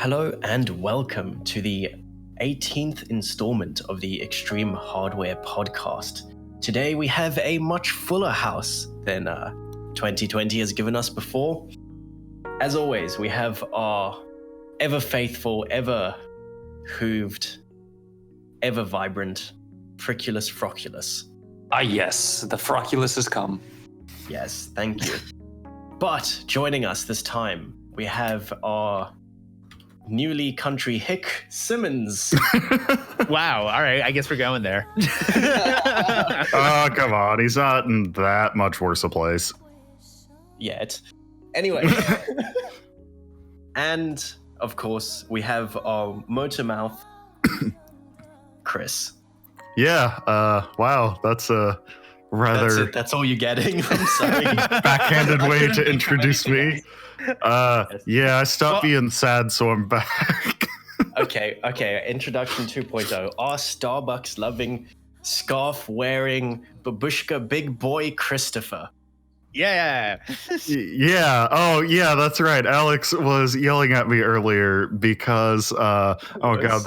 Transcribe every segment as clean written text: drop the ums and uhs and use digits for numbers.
Hello and welcome to the 18th installment of the ExtremeHW Podcast. Today we have a much fuller house than 2020 has given us before. As always, we have our ever faithful, ever hooved, ever vibrant, Friculus Froculus. Ah, yes, the Froculus has come. Yes, thank you. But joining us this time, we have our newly country hick Simmons. Wow, all right, I guess we're going there. Oh, come on. He's not in that much worse a place. Yet. Anyway. And, of course, we have our motor mouth, Chris. Yeah, wow, that's a rather... That's it, that's all you're getting? I'm sorry. backhanded way to introduce me. Yeah, I stopped being sad, so I'm back. Okay, introduction 2.0. Our Starbucks-loving, scarf-wearing, babushka big boy Christopher. Yeah. Yeah, oh, yeah, that's right. Alex was yelling at me earlier because, oh god,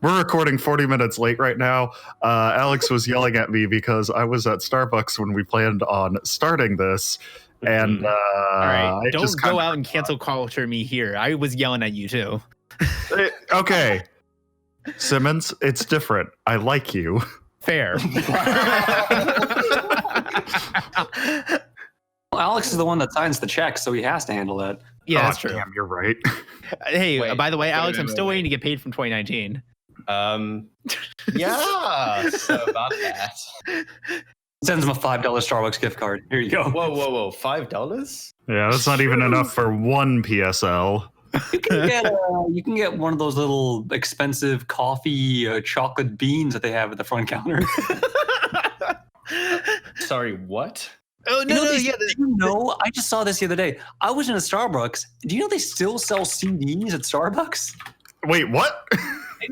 we're recording 40 minutes late right now. Alex was yelling at me because I was at Starbucks when we planned on starting this. And all right, don't go out and cancel culture me here. I was yelling at you too. Okay, Simmons, it's different. I like you. Fair. Well, Alex is the one that signs the check, so he has to handle that. Yeah, that's true. Damn, you're right. Hey, by the way, Alex, I'm still waiting to get paid from 2019. Yeah, so about that. Sends him a $5 Starbucks gift card. Here you go. Whoa, $5? Yeah, that's not even enough for one PSL. You can get one of those little expensive coffee chocolate beans that they have at the front counter. Sorry, what? Oh, no, yeah. Do you know, I just saw this the other day. I was in a Starbucks. Do you know they still sell CDs at Starbucks? Wait, what?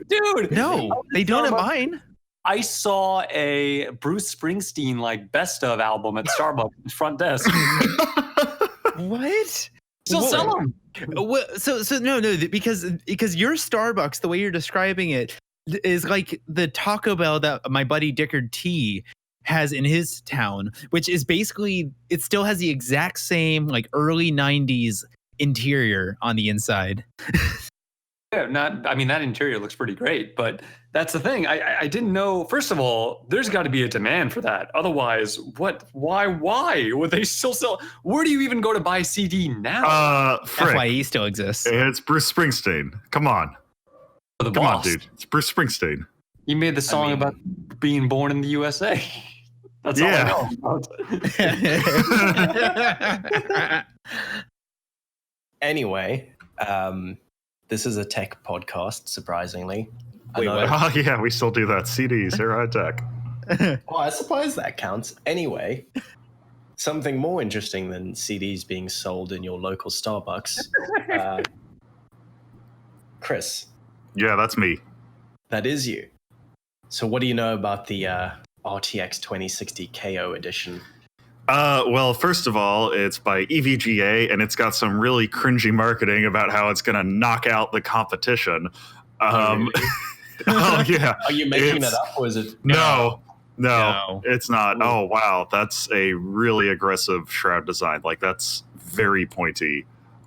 Dude. No, they don't at mine. I saw a Bruce Springsteen best of album at Starbucks front desk. What? Still sell them. So no, because your Starbucks, the way you're describing it, is like the Taco Bell that my buddy Dickard T has in his town, which is basically, it still has the exact same early 90s interior on the inside. Yeah, that interior looks pretty great, but that's the thing. I didn't know. First of all, there's got to be a demand for that. Otherwise, why would they still sell? Where do you even go to buy CD now? FYE still exists. It's Bruce Springsteen. Come on. Come on, dude. It's Bruce Springsteen. You made the song about being born in the USA. That's all I know about. Anyway, this is a tech podcast, surprisingly. Wait, what? Oh, yeah, we still do that. CDs, they're high tech. Well, I suppose that counts. Anyway, something more interesting than CDs being sold in your local Starbucks. Chris. Yeah, that's me. That is you. So what do you know about the RTX 2060 KO edition? Well, first of all, it's by EVGA, and it's got some really cringy marketing about how it's going to knock out the competition. Really? Oh, yeah. Are you making it up, or is it? No, it's not. Oh, wow. That's a really aggressive shroud design. That's very pointy.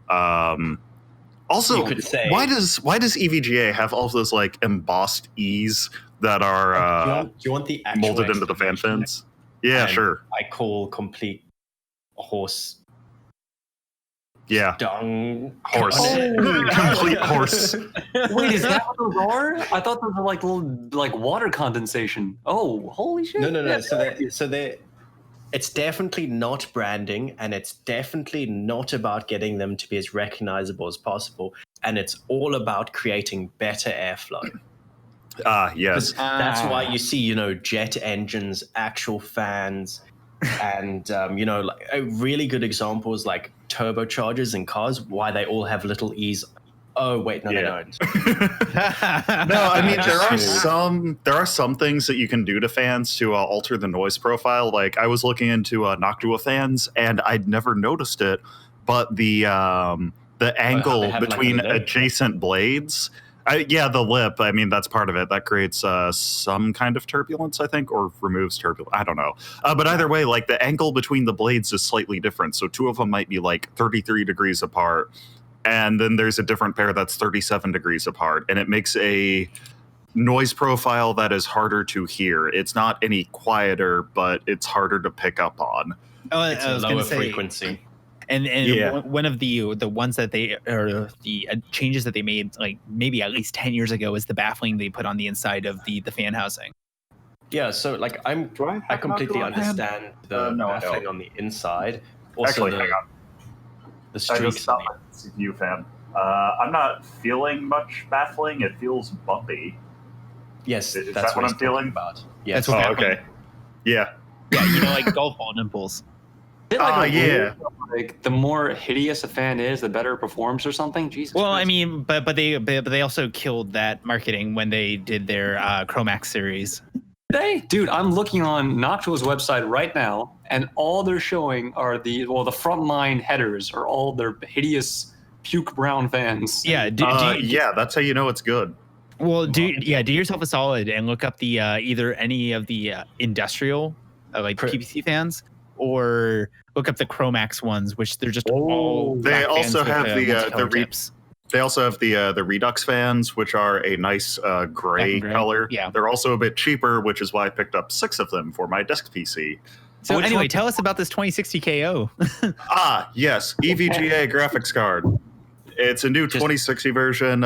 Also, you could say, why does EVGA have all of those embossed E's that are do you want the actual molded into the fan fins? Yeah, sure. I call complete horse. Yeah. Dung. Horse. Complete horse. Wait, is that what those are? I thought those were little water condensation. Oh, holy shit. No. It's definitely not branding, and it's definitely not about getting them to be as recognizable as possible. And it's all about creating better airflow. Yes. That's why you see, jet engines, actual fans, and, a really good example is turbochargers in cars, why they all have little E's. Oh, wait, no, they don't. No, I mean, there are some things that you can do to fans to alter the noise profile. I was looking into Noctua fans, and I'd never noticed it, but the the angle they have, like, between a lip? adjacent blades. Yeah, the lip. I mean, that's part of it. That creates some kind of turbulence, I think, or removes turbulence. I don't know. But either way, like the angle between the blades is slightly different. So two of them might be like 33 degrees apart. And then there's a different pair that's 37 degrees apart. And it makes a noise profile that is harder to hear. It's not any quieter, but it's harder to pick up on. It's a lower frequency. And Yeah. one of the ones that they or the changes that they made like maybe at least 10 years ago is the baffling they put on the inside of the fan housing. Yeah, so like I completely understand the baffling on the inside. Also, Actually, hang on. The I streaks. just stopped my CPU fan. I'm not feeling much baffling. It feels bumpy. Yes, Is that's that what he's I'm feeling? talking about. Yes. That's what Oh, baffling- okay. Yeah. Yeah, like golf ball nipples. Is it like a yeah. rule, like the more hideous a fan is, the better it performs or something? Jesus. Well, Christ. I mean, but they also killed that marketing when they did their Chromax series. Dude, I'm looking on Noctual's website right now, and all they're showing are the frontline headers are all their hideous puke brown fans. Yeah, Yeah, that's how you know it's good. Well, do yourself a solid and look up the either any of the industrial like PVC fans, or look up the Chromax ones, which they're just all. They black also fans have with, the multicolored re- tips. They also have the Redux fans, which are a nice gray Black and gray, color. yeah. They're also a bit cheaper, which is why I picked up 6 of them for my desk PC. So Which anyway, one- tell us about this 2060 KO. Yes, EVGA graphics card. It's a new 2060 version,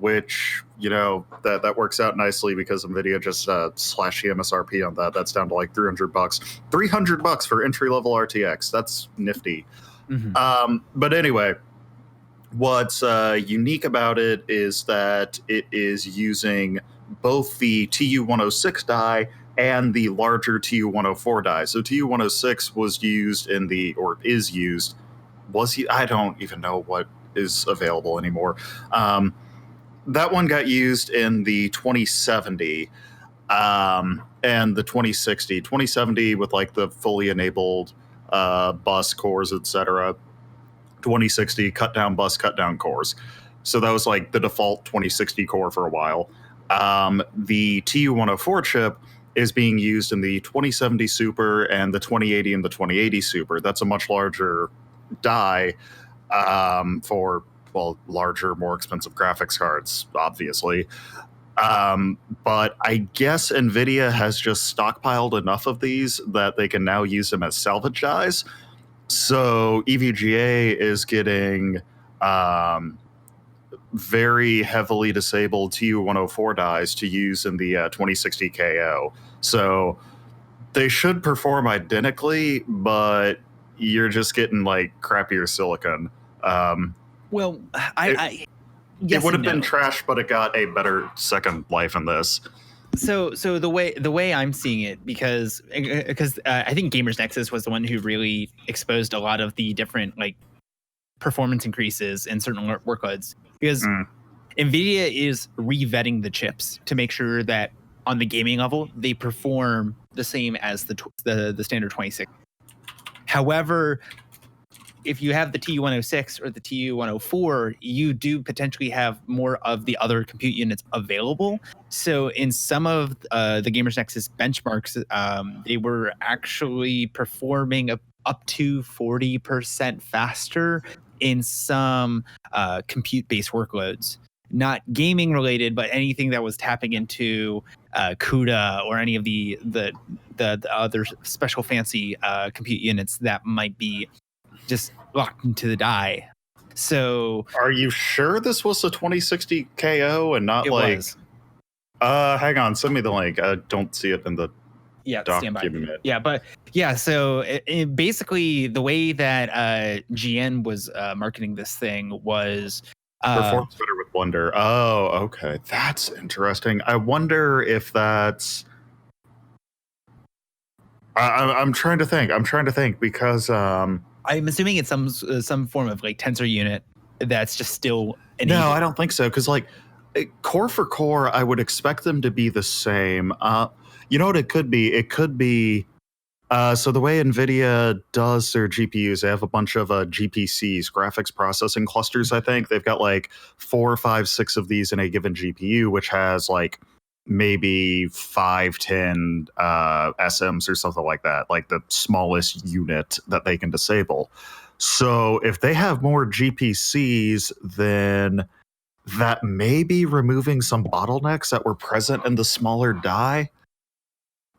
which, you know, that works out nicely because NVIDIA just slashed the MSRP on that. That's down to like $300. $300 for entry-level RTX. That's nifty. Mhm. But anyway, what's unique about it is that it is using both the TU-106 die and the larger TU-104 die. So TU-106 was used in the, or is used, I don't even know what is available anymore. That one got used in the 2070 and the 2060. 2070 with like the fully enabled bus cores, etc. 2060 cut down bus, cut down cores. So that was like the default 2060 core for a while. The TU-104 chip is being used in the 2070 Super and the 2080 and the 2080 Super. That's a much larger die for, well, larger, more expensive graphics cards, obviously. But I guess NVIDIA has just stockpiled enough of these that they can now use them as salvage dies. So EVGA is getting very heavily disabled TU-104 dies to use in the 2060 KO. So they should perform identically, but you're just getting like crappier silicon. Well, It yes would have and been no. trash, but it got a better second life in this. So the way I'm seeing it, because I think Gamers Nexus was the one who really exposed a lot of the different like performance increases in certain workloads, because NVIDIA is revetting the chips to make sure that on the gaming level they perform the same as the standard 26. However, if you have the TU-106 or the TU-104, you do potentially have more of the other compute units available. So in some of the Gamers Nexus benchmarks, they were actually performing up to 40% faster in some compute-based workloads. Not gaming related, but anything that was tapping into CUDA or any of the other special fancy compute units that might be just locked into the die. So Are you sure this was a 2060 KO and not it like was. hang on, send me the link. I don't see it in the Yeah, stand by. document. Yeah, but yeah, so it basically the way that GN was marketing this thing was Performs better with Blender. Oh, okay. That's interesting. I wonder if that's I'm trying to think because I'm assuming it's some form of like tensor unit that's just still no, I don't think so. Because like core for core, I would expect them to be the same. You know what it could be? It could be So the way NVIDIA does their GPUs, they have a bunch of GPCs, graphics processing clusters, I think. They've got like 4, 5, 6 of these in a given GPU, which has like maybe 5, 10 SMs or something like that, like the smallest unit that they can disable. So if they have more GPCs, then that may be removing some bottlenecks that were present in the smaller die.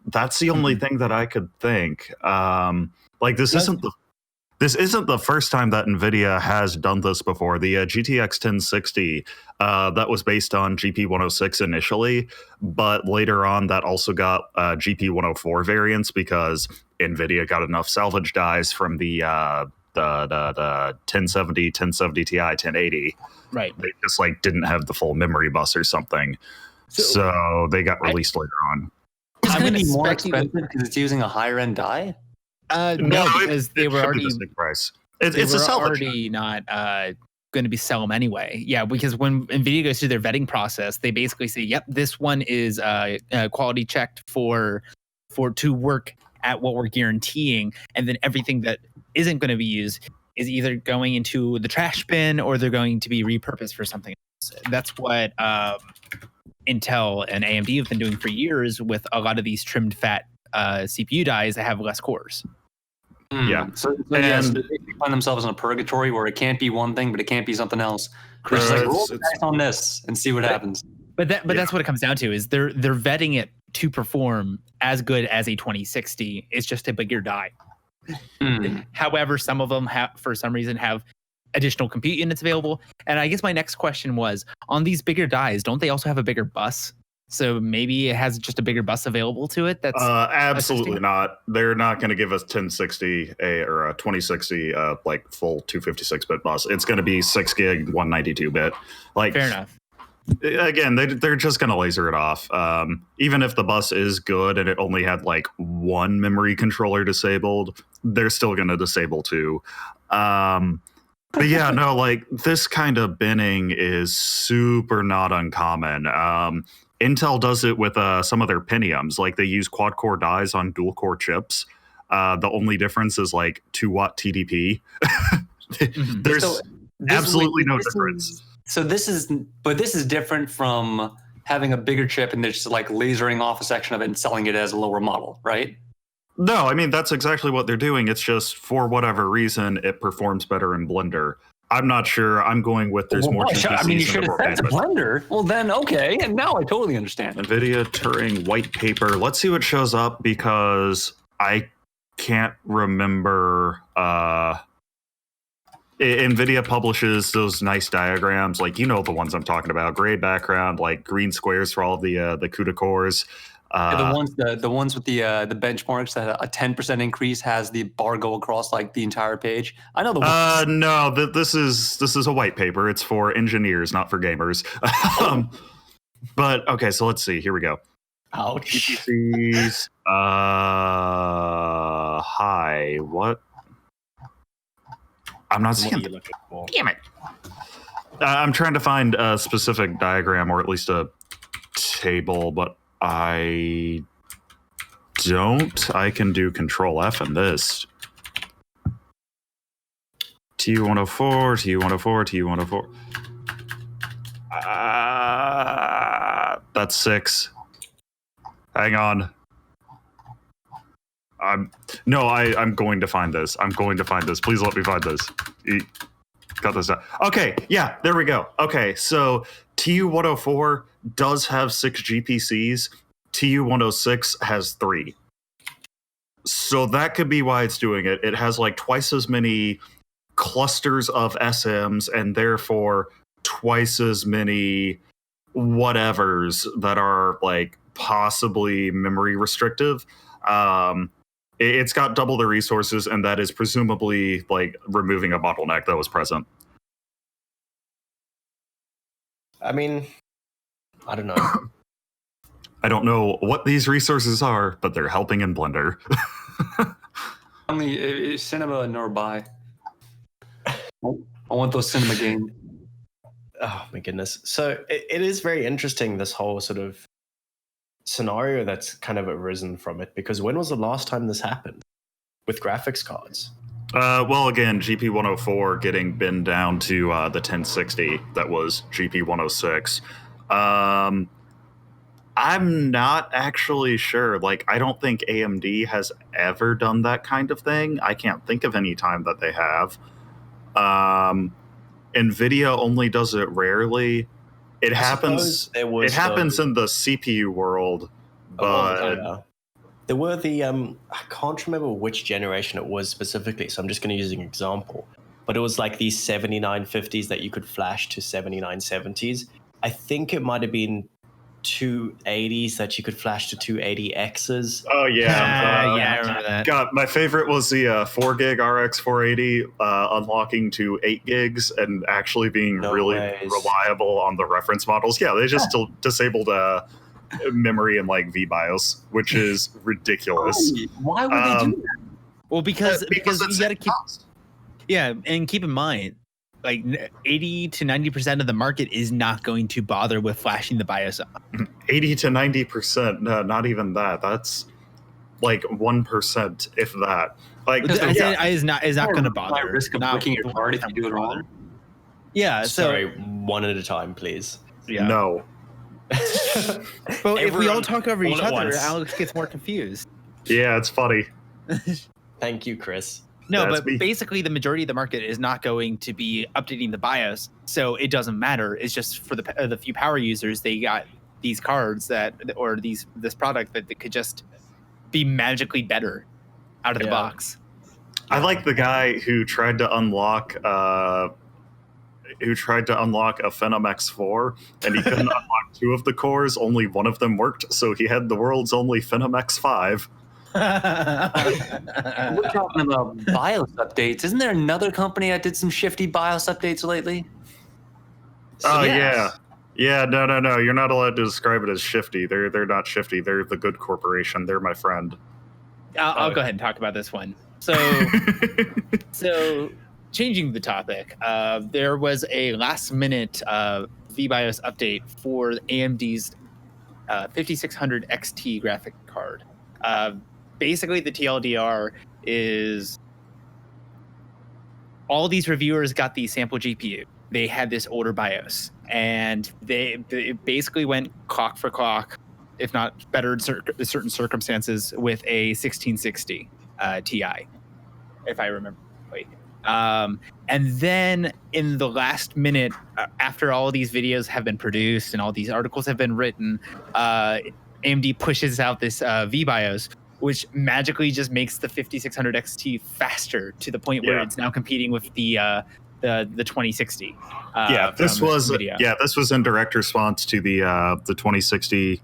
That's the only thing that I could think. Like this isn't the first time that NVIDIA has done this before. The GTX 1060 that was based on GP 106 initially, but later on that also got GP 104 variants because NVIDIA got enough salvage dies from the 1070, 1070 Ti, 1080. Right. They just like didn't have the full memory bus or something, so they got released later on. It's going to be more expensive because it's using a higher end die? No, because they were already the price. It's a salvage. Already not going to be sell them anyway. Yeah, because when NVIDIA goes through their vetting process, they basically say, "Yep, this one is quality checked to work at what we're guaranteeing," and then everything that isn't going to be used is either going into the trash bin or they're going to be repurposed for something else. That's what Intel and AMD have been doing for years with a lot of these trimmed fat CPU dies that have less cores. Yeah. So they find themselves in a purgatory where it can't be one thing, but it can't be something else. They're just like, roll the dice on this and see what happens. But that's what it comes down to is they're vetting it to perform as good as a 2060. It's just a bigger die. However, some of them for some reason have additional compute units available. And I guess my next question was, on these bigger dies, don't they also have a bigger bus? So maybe it has just a bigger bus available to it? That's absolutely not. They're not going to give us 1060 or a 2060 like full 256-bit bus. It's going to be 6 gig 192-bit. Like, fair enough. Again, they're just going to laser it off. Even if the bus is good and it only had like one memory controller disabled, they're still going to disable 2. But yeah, no, like this kind of binning is super not uncommon. Intel does it with some of their Pentiums. Like they use quad core dies on dual core chips. The only difference is like 2-watt TDP. There's absolutely no difference. This is different from having a bigger chip and they're just like lasering off a section of it and selling it as a lower model, right? No, I mean, that's exactly what they're doing. It's just for whatever reason, it performs better in Blender. I'm not sure. I'm going with there's more. I mean, you should have said Blender. Well, then, okay. And now I totally understand. NVIDIA Turing white paper. Let's see what shows up because I can't remember. NVIDIA publishes those nice diagrams. Like, you know, the ones I'm talking about. Gray background, like green squares for all the CUDA cores. The ones with the benchmarks that a 10% increase has the bar go across like the entire page. I know the ones. No, this is a white paper. It's for engineers, not for gamers. But okay, so let's see. Here we go. Ouch. GPCs. Hi. What? I'm not seeing. What are you looking for? Damn it. I'm trying to find a specific diagram or at least a table, but I don't. I can do Control F in this. TU104, TU104, TU104. That's 6. Hang on. I'm going to find this. I'm going to find this. Please let me find this. Got this down. Okay, yeah, there we go. Okay, so TU104 does have 6 GPCs. TU106 has 3. So that could be why it's doing it. It has like twice as many clusters of SMs and therefore twice as many whatevers that are like possibly memory restrictive. It's got double the resources, and that is presumably like removing a bottleneck that was present. I mean, I don't know. I don't know what these resources are, but they're helping in Blender. Only cinema nor buy. I want those cinema games. Oh my goodness. So it is very interesting, this whole sort of scenario that's kind of arisen from it, because when was the last time this happened with graphics cards? Well, again, GP 104 getting binned down to the 1060 that was GP 106. I'm not actually sure. Like, I don't think AMD has ever done that kind of thing. I can't think of any time that they have. NVIDIA only does it rarely. It happens. It happens in the CPU world, but there were the I can't remember which generation it was specifically, so I'm just going to use an example. But it was like these 7950s that you could flash to 7970s. I think it might have been 280s that you could flash to 280Xs. Oh yeah, yeah, I remember that. God, my favorite was the 4 gig RX 480 unlocking to 8 gigs and actually being reliable on the reference models. Yeah, they just still disabled memory and like VBios, which is ridiculous. Why would they do that? Well, because you got to keep cost. Yeah, and keep in mind, like 80 to 90% of the market is not going to bother with flashing the BIOS up. 80 to 90%, no, not even that. That's like 1%, if that. Like is not going to bother. Risk of breaking your card if you do it wrong. Yeah. Sorry, one at a time, please. Yeah. No. But if we all talk over each other, Alex gets more confused. Yeah, it's funny. Thank you, Chris. No, but basically the majority of the market is not going to be updating the BIOS, so it doesn't matter. It's just for the few power users, they got these cards this product that could just be magically better out of the box. I like the guy who tried to unlock a Phenom X4, and he couldn't unlock 2 of the cores. Only one of them worked, so he had the world's only Phenom X5. We're talking about BIOS updates. Isn't there another company that did some shifty BIOS updates lately? Oh, yes. Yeah. No. You're not allowed to describe it as shifty. They're not shifty. They're the good corporation. They're my friend. I'll go ahead and talk about this one. So changing the topic, there was a last-minute VBiOS update for AMD's 5600 XT graphic card. Basically, the TLDR is all these reviewers got the sample GPU. They had this older BIOS, and they basically went clock for clock, if not better in certain circumstances, with a 1660 Ti, if I remember right. And then in the last minute, after all of these videos have been produced and all these articles have been written, AMD pushes out this VBiOS, which magically just makes the 5600 XT faster to the point where it's now competing with the 2060. This was in direct response to the 2060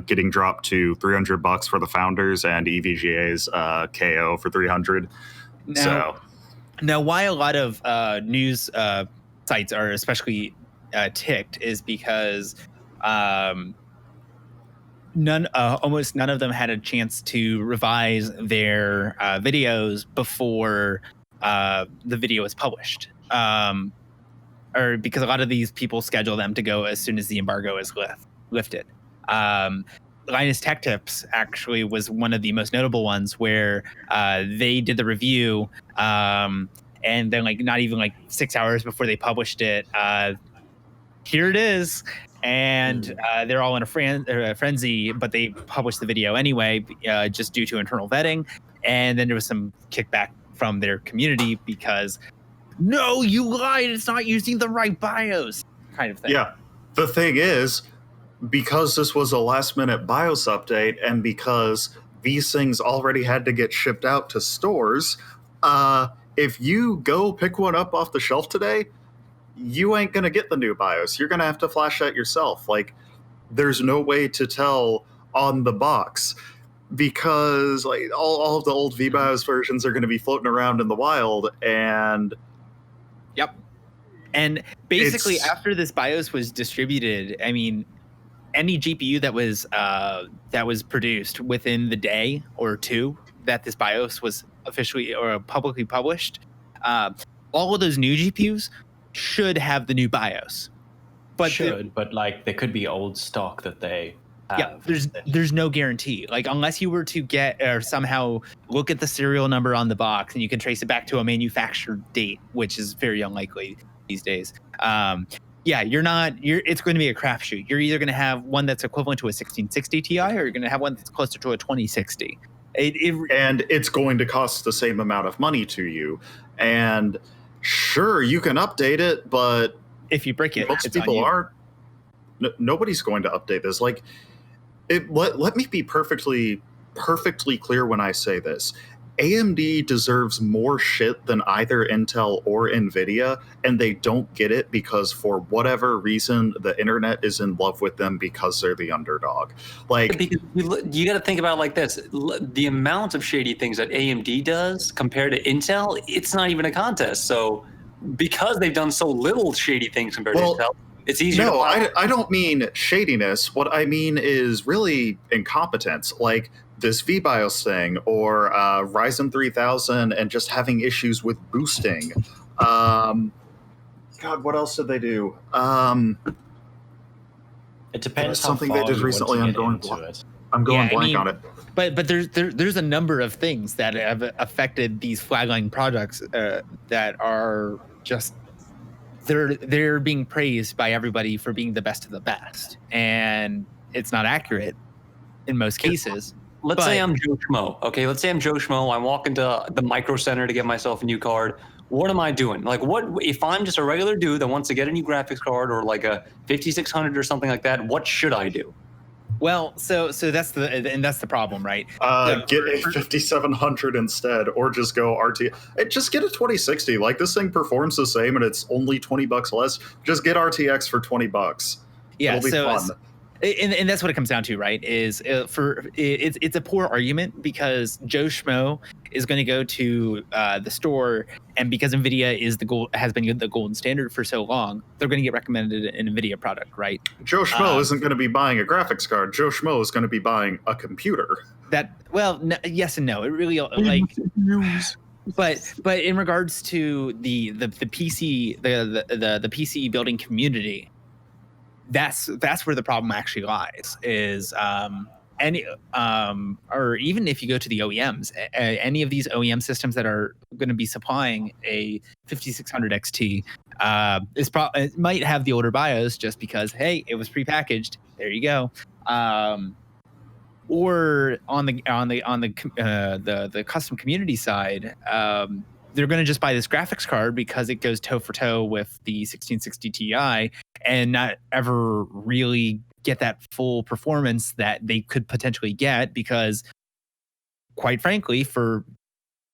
getting dropped to $300 for the founders and EVGA's KO for $300. Now, why a lot of news sites are especially ticked is because almost none of them had a chance to revise their videos before the video was published, or because a lot of these people schedule them to go as soon as the embargo is lifted. Linus Tech Tips actually was one of the most notable ones where they did the review, and then not even 6 hours before they published it, here it is. And they're all in a frenzy, but they published the video anyway, just due to internal vetting. And then there was some kickback from their community because, no, you lied, it's not using the right BIOS, kind of thing. Yeah. The thing is, because this was a last-minute BIOS update and because these things already had to get shipped out to stores, if you go pick one up off the shelf today, you ain't going to get the new BIOS. You're going to have to flash that yourself. There's no way to tell on the box because all of the old VBiOS versions are going to be floating around in the wild. And yep. And basically after this BIOS was distributed, I mean, any GPU that was produced within the day or two that this BIOS was officially or publicly published, all of those new GPUs should have the new BIOS. But there could be old stock that they have. there's no guarantee. Like unless you were to get or somehow look at the serial number on the box and you can trace it back to a manufactured date, which is very unlikely these days. It's going to be a crapshoot. You're either going to have one that's equivalent to a 1660 Ti, or you're going to have one that's closer to a 2060. And it's going to cost the same amount of money to you. And sure, you can update it, but if you break it, most people aren't. Nobody's going to update this. Like, let me be perfectly clear when I say this. AMD deserves more shit than either Intel or NVIDIA, and they don't get it because for whatever reason, the internet is in love with them because they're the underdog. Like, because you got to think about it like this: the amount of shady things that AMD does compared to Intel, it's not even a contest. So, because they've done so little shady things compared to Intel, it's easier. No, I don't mean shadiness. What I mean is really incompetence. Like this VBios thing or Ryzen 3000 and just having issues with boosting. God, what else did they do? It depends. Something they did recently. I'm going blank on it. But there's a number of things that have affected these flagline products that are just they're being praised by everybody for being the best of the best, and it's not accurate in most cases. Let's say I'm Joe Schmo. Okay, let's say I'm Joe Schmo. I'm walking to the Micro Center to get myself a new card. What am I doing? Like, what if I'm just a regular dude that wants to get a new graphics card or like a 5600 or something like that? What should I do? Well, so that's the problem, right? Get a 5700 instead, or just go RT. Just get a 2060. Like this thing performs the same, and it's only $20 less. Just get RTX for $20. Yeah, it'll be fun. And that's what it comes down to, right? It's a poor argument because Joe Schmo is going to go to the store, and because NVIDIA has been the golden standard for so long, they're going to get recommended an NVIDIA product, right? Jooe Schmo isn't going to be buying a graphics card. Jooe Schmo is going to be buying a computer. Yes and no. It really like. But in regards to the PC the PC building community, that's where the problem actually lies. Is or even if you go to the OEMs, any of these OEM systems that are going to be supplying a 5600 XT, it might have the older BIOS just because hey, it was prepackaged. There you go. Or on the custom community side, they're going to just buy this graphics card because it goes toe for toe with the 1660 Ti and not ever really get that full performance that they could potentially get because, quite frankly, for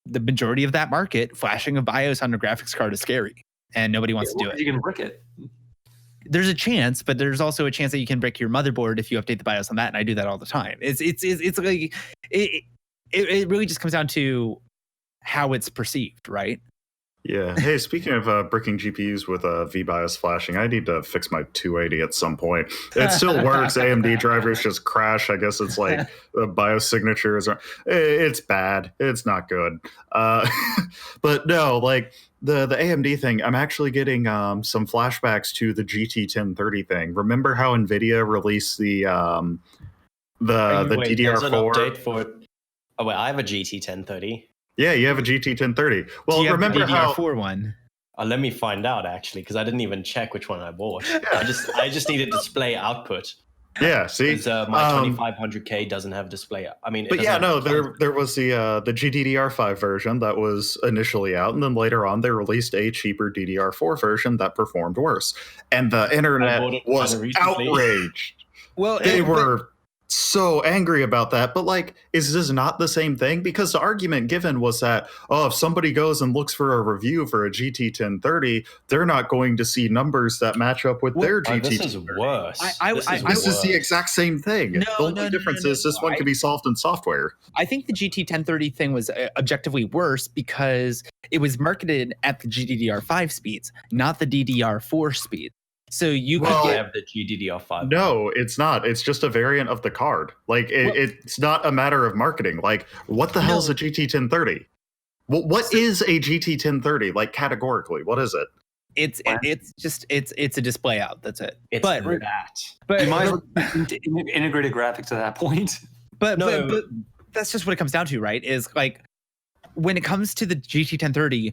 the majority of that market, flashing a BIOS on a graphics card is scary and nobody wants to do it. You can brick it. There's a chance, but there's also a chance that you can break your motherboard if you update the BIOS on that, and I do that all the time. It's like it really just comes down to how it's perceived, right? Yeah. Hey, speaking of bricking GPUs with VBios flashing, I need to fix my 280 at some point. It still works. AMD drivers just crash. I guess it's like the BIOS signatures are. It's bad. It's not good. But no, like the AMD thing, I'm actually getting some flashbacks to the GT 1030 thing. Remember how NVIDIA released the DDR4? There's an update for it. Oh wait, I have a GT 1030. Yeah, you have a GT 1030. Well, do you remember have the DDR4 one? Let me find out actually, because I didn't even check which one I bought. I just need a display output. Yeah, see, my 2500K doesn't have display. I mean, but yeah, no, there was the GDDR5 version that was initially out, and then later on they released a cheaper DDR4 version that performed worse, and the internet was outraged. Well, they were so angry about that, but like, is this not the same thing? Because the argument given was that, oh, if somebody goes and looks for a review for a GT 1030, they're not going to see numbers that match up with their GT 1030. This is worse. This is the exact same thing. The only difference is this one can be solved in software. I think the GT 1030 thing was objectively worse because it was marketed at the GDDR5 speeds, not the DDR4 speed. So you could have the GDDR5. No, it's not. It's just a variant of the card. Like it's not a matter of marketing. Like what the hell is a GT 1030? What is a GT 1030? Like categorically, what is it? it's a display out. That's it. It's but You might as well integrated graphics to that point. But that's just what it comes down to, right? Is like when it comes to the GT 1030,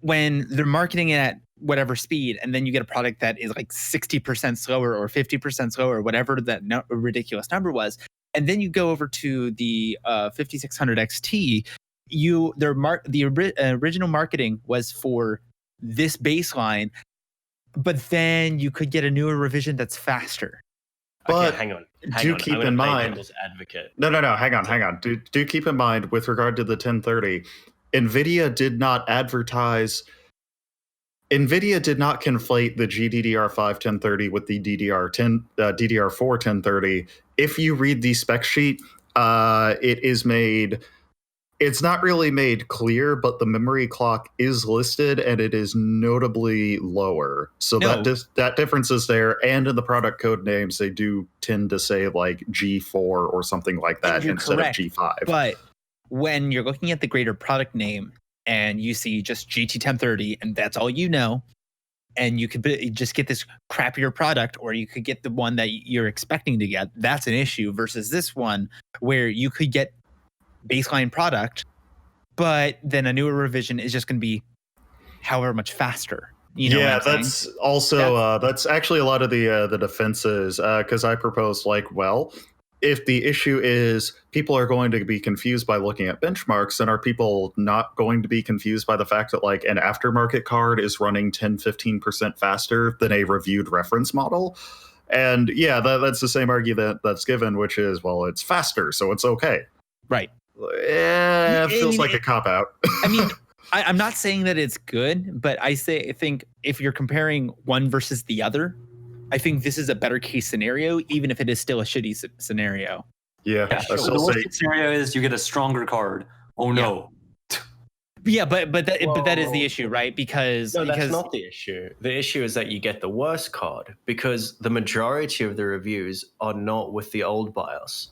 when they're marketing it at whatever speed, and then you get a product that is like 60% slower or 50% slower, whatever that ridiculous number was, and then you go over to the 5600 XT, the original marketing was for this baseline, but then you could get a newer revision that's faster. But Okay, hang on. do keep in mind. Devil's advocate. No. Hang on. Do keep in mind with regard to the 1030, NVIDIA did not advertise. NVIDIA did not conflate the GDDR5 1030 with the DDR4 1030. If you read the spec sheet, it is made. It's not really made clear, but the memory clock is listed, and it is notably lower. So that difference is there. And in the product code names, they do tend to say like G4 or something like that instead of G5. But when you're looking at the greater product name and you see just GT 1030, and that's all you know, and you could just get this crappier product, or you could get the one that you're expecting to get, that's an issue versus this one where you could get baseline product, but then a newer revision is just going to be however much faster. You know yeah, what I'm that's saying? also that's actually a lot of the defenses, because I proposed like, well, if the issue is people are going to be confused by looking at benchmarks, then are people not going to be confused by the fact that like an aftermarket card is running 10-15% faster than a reviewed reference model? And yeah, that's the same argument that's given, which is, well, it's faster, so it's okay. Right. Yeah, it feels like a cop-out. I mean, I'm not saying that it's good, but I think if you're comparing one versus the other, I think this is a better case scenario, even if it is still a shitty scenario. Yeah, So the worst scenario is you get a stronger card. Oh no. Yeah, but that is the issue, right? Because that's not the issue. The issue is that you get the worst card because the majority of the reviews are not with the old BIOS.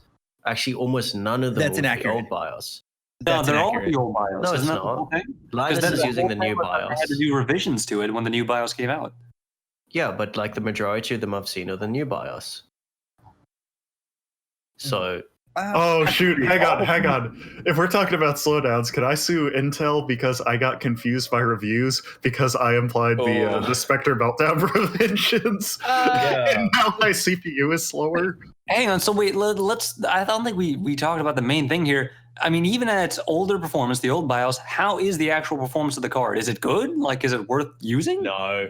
Actually, almost none of them That's are with the inaccurate. old BIOS. No, they're all the old BIOS. No, it's Isn't that not. the whole thing? Linus is using the new They BIOS. had to do revisions to it when the new BIOS came out. Yeah, but like the majority of them I've seen are the new BIOS. So Oh shoot, hang on. If we're talking about slowdowns, can I sue Intel because I got confused by reviews because I implied the Spectre meltdown preventions and now my CPU is slower? Hang on, so wait, let's I don't think we talked about the main thing here. I mean, even at its older performance, the old BIOS, how is the actual performance of the card? Is it good? Like, is it worth using? no.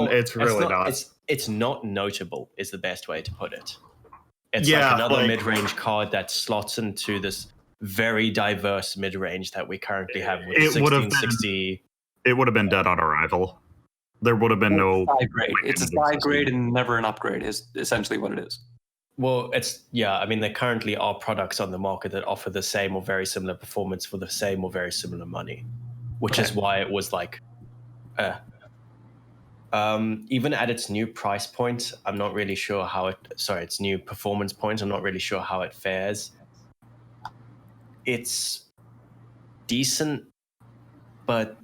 It's really not. It's not notable is the best way to put it. It's Yeah, like another like- mid-range card that slots into this very diverse mid-range that we currently have with It would have 1660. It would have been dead on arrival. There would have been no Side grade. It's a side grade and never an upgrade is essentially what it is. Well, I mean, there currently are products on the market that offer the same or very similar performance for the same or very similar money, which is why it was like, even at its new price point, I'm not really sure how its new performance point, I'm not really sure how it fares. It's decent, but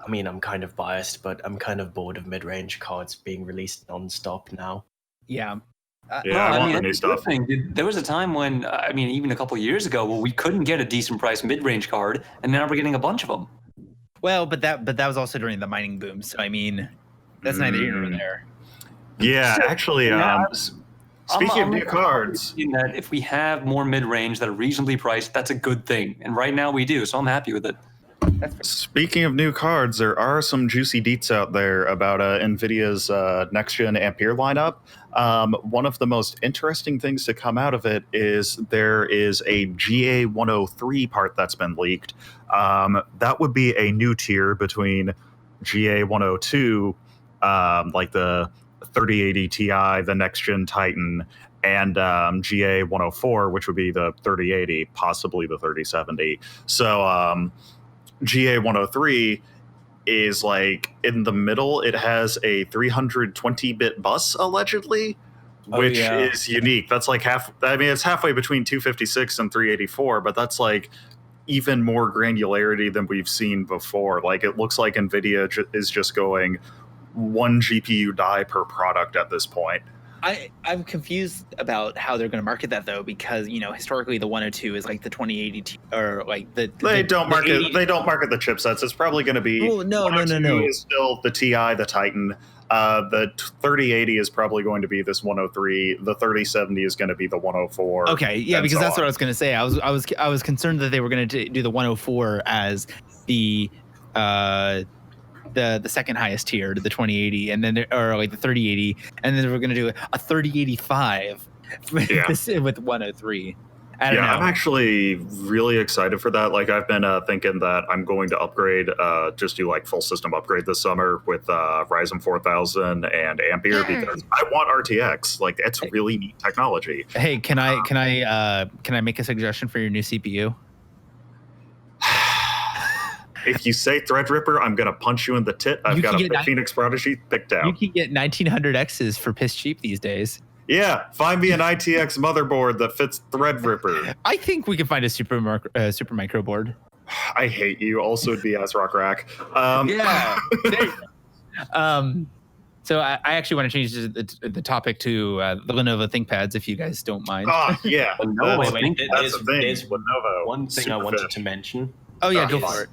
I mean, I'm kind of biased, but I'm kind of bored of mid-range cards being released non-stop now. Yeah. I want the new that's a good stuff. thing. There was a time when, I mean, even a couple of years ago, where we couldn't get a decent price mid-range card, and now we're getting a bunch of them. Well, but that was also during the mining boom. So I mean, that's neither here nor there. Yeah, actually, speaking of new cards, That if we have more mid-range that are reasonably priced, that's a good thing. And right now we do, so I'm happy with it. speaking of new cards, there are some juicy deets out there about NVIDIA's next-gen Ampere lineup. One of the most interesting things to come out of it is there is a GA103 part that's been leaked. That would be a new tier between GA102, like the 3080 Ti, the next-gen Titan, and GA104, which would be the 3080, possibly the 3070. So GA103 is like in the middle. It has a 320-bit bus, allegedly, which is unique. That's like it's halfway between 256 and 384, but that's like even more granularity than we've seen before. Like, it looks like NVIDIA is just going, one GPU die per product at this point. I'm confused about how they're going to market that though, because historically the 102 is like the 2080 or like they don't market the chipsets. It's probably going to be no. Is still the TI, the Titan. The 3080 is probably going to be this 103. The 3070 is going to be the 104. Okay, yeah, because that's what I was going to say. I was concerned that they were going to do the 104 as the second highest tier to the 2080, and then or like the 3080, and then we're going to do a 3085 with 103. I don't know. I'm actually really excited for that. Like I've been thinking that I'm going to upgrade, just do like full system upgrade this summer with Ryzen 4000 and Ampere because I want RTX. Like it's really neat technology. Hey, can I make a suggestion for your new CPU? If you say Threadripper, I'm gonna punch you in the tit. I've got a Phoenix Prodigy picked out. You can get 1900Xs for piss cheap these days. Yeah, find me an ITX motherboard that fits Threadripper. I think we can find a super micro board. I hate you. Also, it'd be ASRock rack. So I actually want to change the topic to the Lenovo ThinkPads, if you guys don't mind. Oh, yeah. There's one thing I wanted to mention. Oh, yeah, go for it.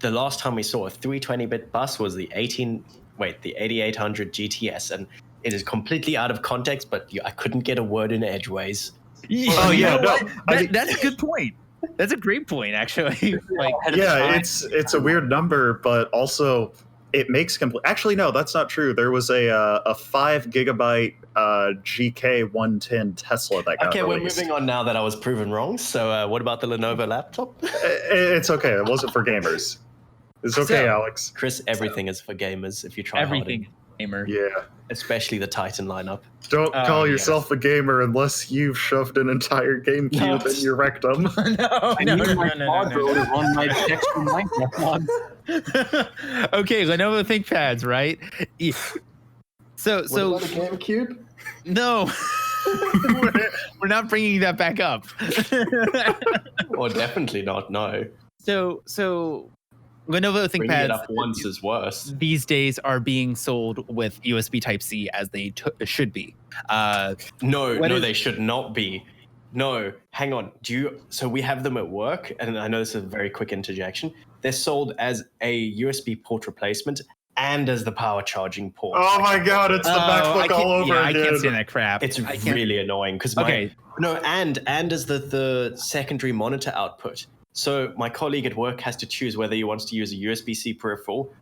The last time we saw a 320-bit bus was the 8800 GTS, and it is completely out of context, but I couldn't get a word in edgeways. That's a good point. That's a great point, actually. It's a weird number, but also it makes complete. Actually, no, that's not true. There was a 5 gigabyte GK110 Tesla that got released. We're moving on now that I was proven wrong. So, what about the Lenovo laptop? It's okay. It wasn't for gamers. It's okay, Alex. Chris, everything is for gamers if you try everything gamer. Yeah. Especially the Titan lineup. Don't call yourself a gamer unless you've shoved an entire GameCube in your rectum. No. Okay, Lenovo ThinkPads, right? So what about a GameCube? No. we're not bringing that back up. Or definitely not. No. So Lenovo ThinkPads it up once is worse. These days are being sold with USB Type-C as they should be. They should not be. No, hang on. So we have them at work, and I know this is a very quick interjection. They're sold as a USB port replacement and as the power charging port. Oh my God, it's the MacBook all over again. I can't stand that crap. It's really annoying because and as the secondary monitor output. So my colleague at work has to choose whether he wants to use a USB-C peripheral,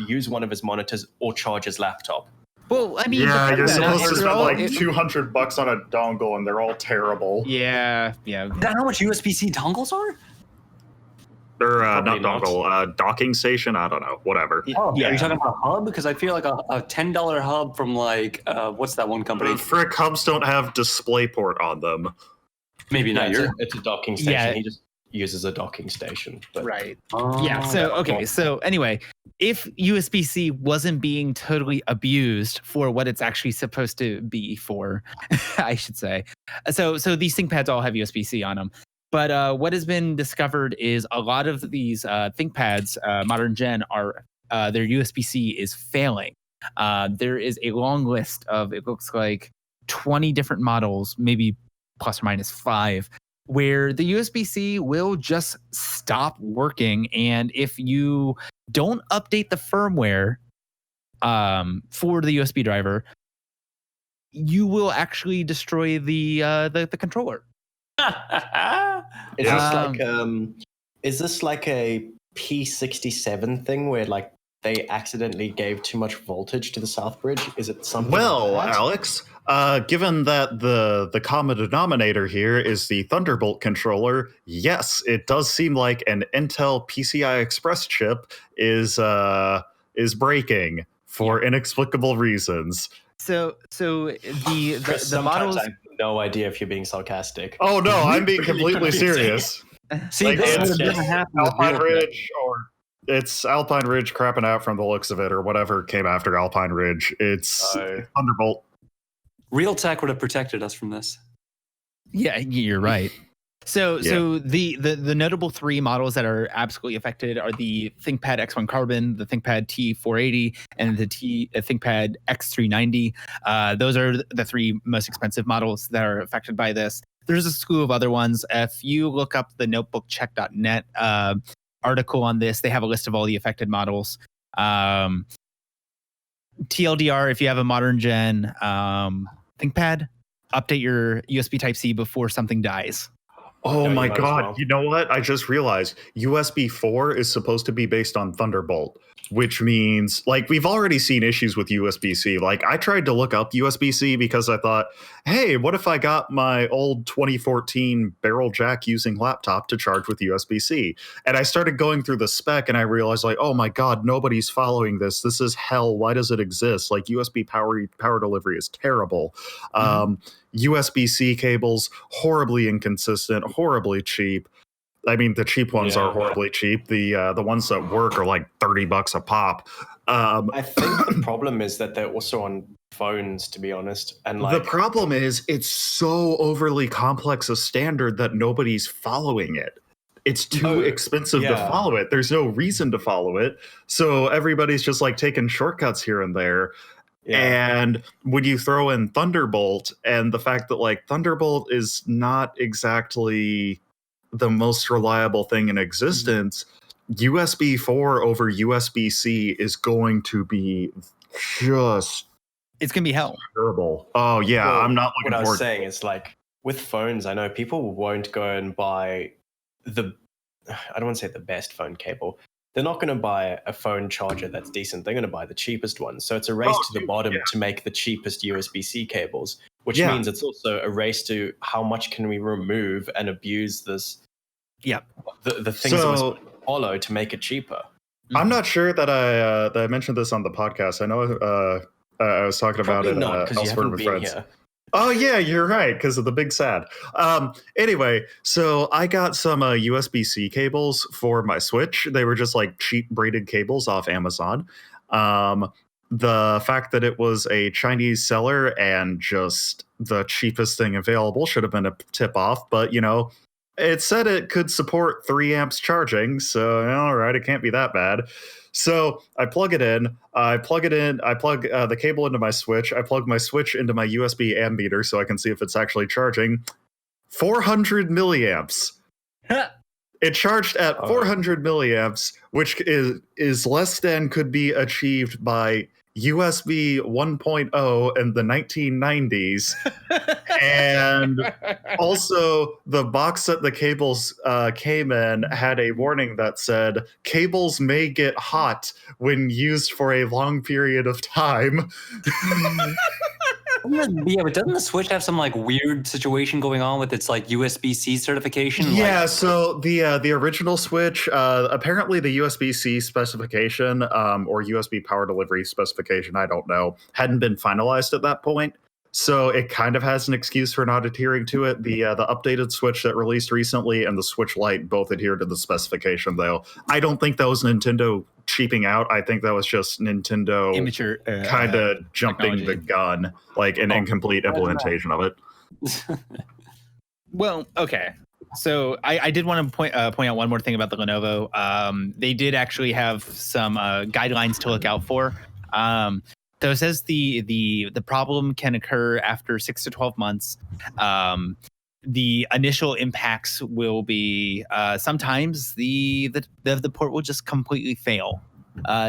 use one of his monitors, or charge his laptop. Well, I mean, you're supposed to spend like $200 on a dongle, and they're all terrible. Yeah. Is that how much USB-C dongles are? Or not dongle, docking station. I don't know. Whatever. Are you talking about a hub? Because I feel like a $10 hub from like what's that one company? Frick, hubs don't have DisplayPort on them. Maybe not. It's a docking station. Yeah. He just uses a docking station. But. Right. So anyway, if USB-C wasn't being totally abused for what it's actually supposed to be for, I should say. So these ThinkPads all have USB-C on them. But what has been discovered is a lot of these ThinkPads, modern gen, are their USB-C is failing. There is a long list of, it looks like 20 different models, maybe plus or minus 5, where the USB-C will just stop working. And if you don't update the firmware for the USB driver, you will actually destroy the controller. Is this like a P67 thing where like they accidentally gave too much voltage to the South Bridge? Is it something? Well, like that? Alex, given that the common denominator here is the Thunderbolt controller, yes, it does seem like an Intel PCI Express chip is breaking for inexplicable reasons. So the models. I have no idea if you're being sarcastic. Oh no, I'm being completely serious. See, like, this it's never happened. Alpine Ridge, or it's Alpine Ridge crapping out from the looks of it, or whatever came after Alpine Ridge. It's Thunderbolt. Realtek would have protected us from this. Yeah, you're right. So the notable three models that are absolutely affected are the ThinkPad X1 Carbon, the ThinkPad T480, and the ThinkPad X390. Those are the three most expensive models that are affected by this. There's a slew of other ones. If you look up the notebookcheck.net article on this, they have a list of all the affected models. TLDR, if you have a modern gen ThinkPad, update your USB Type-C before something dies. Oh No, my you might as God. well. You know what? I just realized USB 4 is supposed to be based on Thunderbolt, which means like we've already seen issues with USB-C. Like I tried to look up USB-C because I thought, hey, what if I got my old 2014 barrel jack using laptop to charge with USB-C? And I started going through the spec and I realized like, oh my God, nobody's following this. This is hell. Why does it exist? Like USB power delivery is terrible. USB-C cables, horribly inconsistent, horribly cheap. I mean, the cheap ones are horribly cheap. The ones that work are like $30 a pop. I think the problem is that they're also on phones, to be honest. And like the problem is it's so overly complex a standard that nobody's following it. It's too expensive to follow it. There's no reason to follow it. So everybody's just like taking shortcuts here and there. Yeah. And when you throw in Thunderbolt and the fact that like Thunderbolt is not exactly the most reliable thing in existence, USB 4 over USB-C is going to be just it's gonna be hell. terrible. Oh yeah, well, I'm not looking what I forward. was saying is like with phones, I know people won't go and buy I don't want to say the best phone cable. They're not going to buy a phone charger that's decent. They're going to buy the cheapest one. So it's a race to the bottom to make the cheapest USB-C cables, which means it's also a race to how much can we remove and abuse this. Yeah, the things that we're follow to make it cheaper. I'm not sure that I mentioned this on the podcast. I know I was talking Probably about it not, because you elsewhere haven't with been friends. here. Oh yeah, you're right, because of the big sad. Anyway, so I got some USB-C cables for my Switch. They were just like cheap braided cables off Amazon. The fact that it was a Chinese seller and just the cheapest thing available should have been a tip off, but you know, it said it could support 3 amps charging, so all right, it can't be that bad. So I plug it in. I plug the cable into my Switch. I plug my Switch into my USB ammeter so I can see if it's actually charging. 400 milliamps. It charged at 400 milliamps, which is less than could be achieved by USB 1.0 in the 1990s. And also the box that the cables came in had a warning that said cables may get hot when used for a long period of time. Yeah, but doesn't the Switch have some like weird situation going on with its like USB-C certification? Yeah, so the original Switch, apparently the USB-C specification or USB power delivery specification, I don't know, hadn't been finalized at that point. So it kind of has an excuse for not adhering to it. The updated Switch that released recently and the Switch Lite both adhere to the specification, though. I don't think that was Nintendo cheaping out. I think that was just Nintendo Immature kind of jumping technology. the gun, like an incomplete implementation of it. Well, okay. So I did want to point out one more thing about the Lenovo. They did actually have some guidelines to look out for. So it says the problem can occur after 6 to 12 months. The initial impacts will be sometimes the port will just completely fail.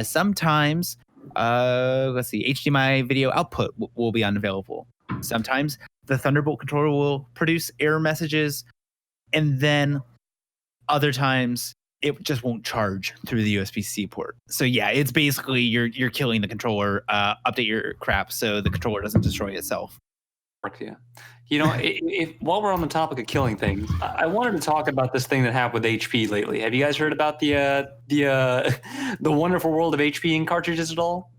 Sometimes HDMI video output will be unavailable. Sometimes the Thunderbolt controller will produce error messages, and then other times it just won't charge through the USB-C port. So yeah, it's basically you're killing the controller. Update your crap so the controller doesn't destroy itself. Yeah. You know, while we're on the topic of killing things, I wanted to talk about this thing that happened with HP lately. Have you guys heard about the wonderful world of HP ink cartridges at all?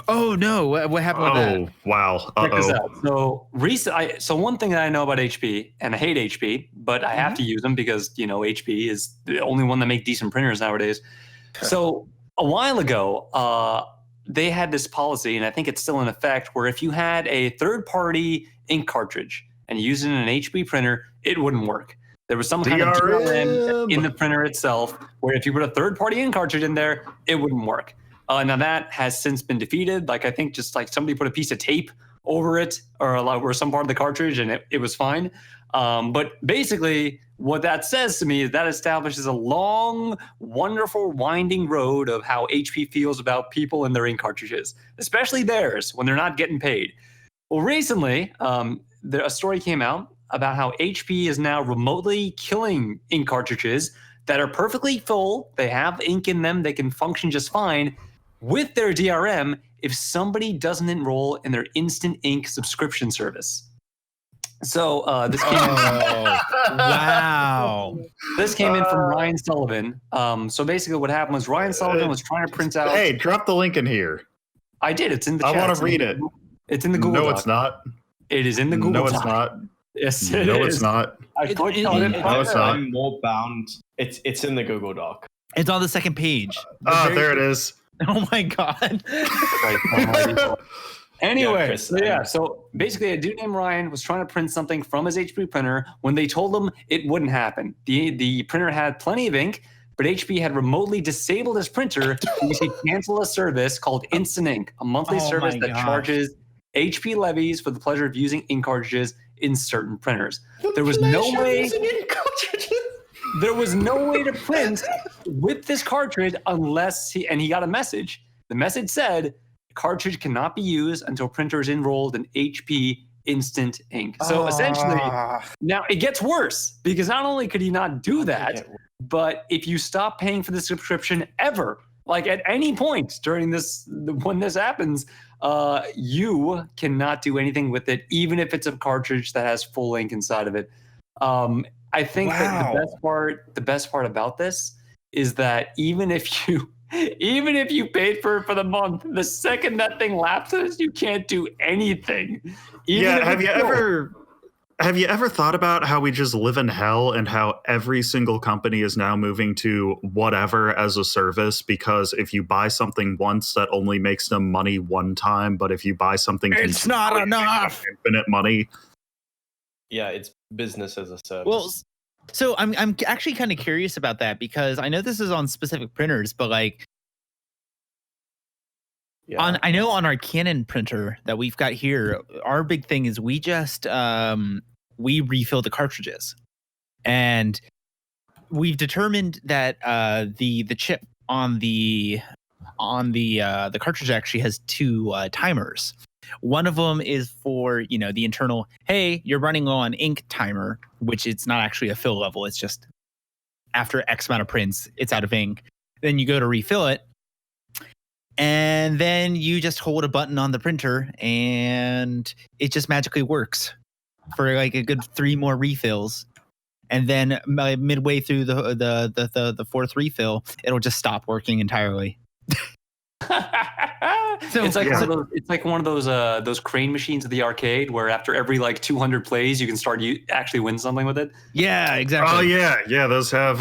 Oh no! What happened with that? Oh wow! Check this out. So one thing that I know about HP, and I hate HP, but I have to use them because you know HP is the only one that make decent printers nowadays. So a while ago, they had this policy, and I think it's still in effect, where if you had a third-party ink cartridge and you used it in an HP printer, it wouldn't work. There was some kind of DRM. DRM in the printer itself, where if you put a third-party ink cartridge in there, it wouldn't work. Now that has since been defeated. Like I think just like somebody put a piece of tape over it or some part of the cartridge, and it was fine. But basically, what that says to me is that establishes a long, wonderful, winding road of how HP feels about people and their ink cartridges, especially theirs when they're not getting paid. Well, recently, a story came out about how HP is now remotely killing ink cartridges that are perfectly full. They have ink in them. They can function just fine with their DRM if somebody doesn't enroll in their instant ink subscription service. So this came Wow. This came in from Ryan Sullivan. So basically what happened was Ryan Sullivan was trying to print out. Hey, drop the link in here. I did. It's in the I chat. want to read it. It's in the Google No, Doc. it's not. It is in the Google No, it's Doc. not. Yes, it No, is. it's not. I clicked on it. No, it's not. I'm more bound. It's in the Google Doc. It's on the second page. There it is. Oh my god. Anyway, Yeah, Chris, so basically a dude named Ryan was trying to print something from his HP printer when they told him it wouldn't happen. The printer had plenty of ink, but HP had remotely disabled his printer to cancel a service called Instant Ink, a monthly service that charges HP levies for the pleasure of using ink cartridges in certain printers. There was no way to print with this cartridge unless he got a message. The message said, cartridge cannot be used until printer is enrolled in HP Instant Ink. So essentially, now it gets worse because not only could he not do that, but if you stop paying for the subscription ever, like at any point during when this happens, you cannot do anything with it, even if it's a cartridge that has full ink inside of it. I think that the best part about this is that even if you paid for it for the month, the second that thing lapses, you can't do anything. Have you ever thought about how we just live in hell and how every single company is now moving to whatever as a service? Because if you buy something once, that only makes them money one time. But if you buy something, It's not enough. Infinite money. Yeah, it's business as a service. Well, so I'm actually kind of curious about that because I know this is on specific printers, but like I know on our Canon printer that we've got here, our big thing is we just we refill the cartridges, and we've determined that the chip on the cartridge actually has two timers. One of them is for, the internal, hey, you're running low on ink timer, which it's not actually a fill level. It's just after X amount of prints, it's out of ink. Then you go to refill it. And then you just hold a button on the printer and it just magically works for like a good 3 more refills. And then midway through the fourth refill, it'll just stop working entirely. So it's like one of those crane machines at the arcade where after every like 200 plays you can start actually win something with it. Yeah, exactly. Oh yeah. Those have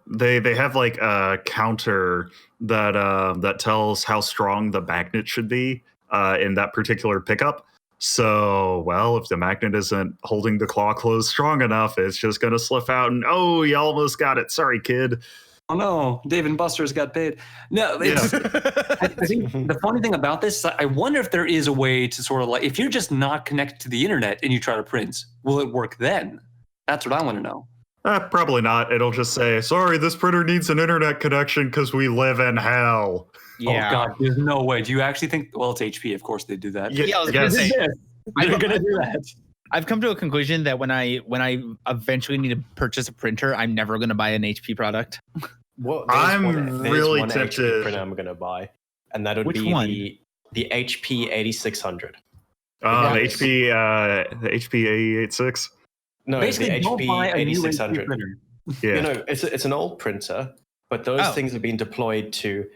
they have like a counter that tells how strong the magnet should be in that particular pickup. So, well, if the magnet isn't holding the claw closed strong enough, it's just gonna slip out and you almost got it. Sorry, kid. Oh no, Dave and Buster's got paid. No, I think the funny thing about this, I wonder if there is a way to sort of like, if you're just not connected to the internet and you try to print, will it work then? That's what I want to know. Probably not. It'll just say, sorry, this printer needs an internet connection because we live in hell. Yeah. Oh God, there's no way. Do you actually think? Well, it's HP, of course they do that. Yeah, I was gonna say, they're gonna do that. I've come to a conclusion that when I eventually need to purchase a printer, I'm never going to buy an HP product. Well, I'm really tempted. HP printer I'm going to buy, and that would be the HP 8600. The HP 8086. No, basically, the HP 8600. Yeah, it's an old printer, but those things have been deployed to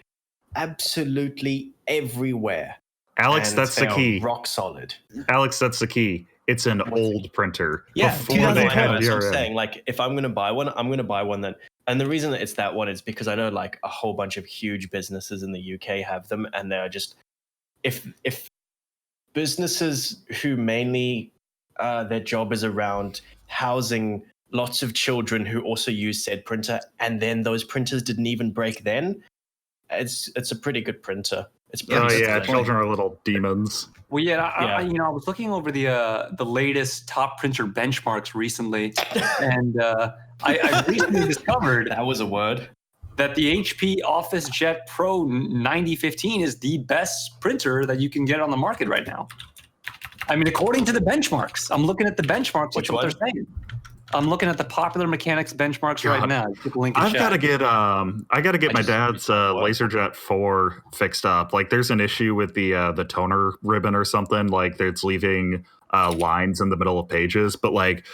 absolutely everywhere. Alex, that's the key. Rock solid. Alex, that's the key. It's an old printer. Yeah, before they had that's what I'm DRM. saying. Like, if I'm going to buy one, I'm going to buy one then. And the reason that it's that one is because I know like a whole bunch of huge businesses in the UK have them, and they're just if businesses who mainly their job is around housing lots of children who also use said printer, and then those printers didn't even break then. It's a pretty good printer. It's pretty yeah, children are little demons. Well, I was looking over the latest top printer benchmarks recently, and I recently discovered that was a word that the HP OfficeJet Pro 9015 is the best printer that you can get on the market right now. I mean, according to the benchmarks, I'm looking at the benchmarks. Which what one? They're saying. I'm looking at the Popular Mechanics benchmarks right now. I've got to get my dad's LaserJet 4 fixed up. Like, there's an issue with the toner ribbon or something. Like, it's leaving lines in the middle of pages. But like,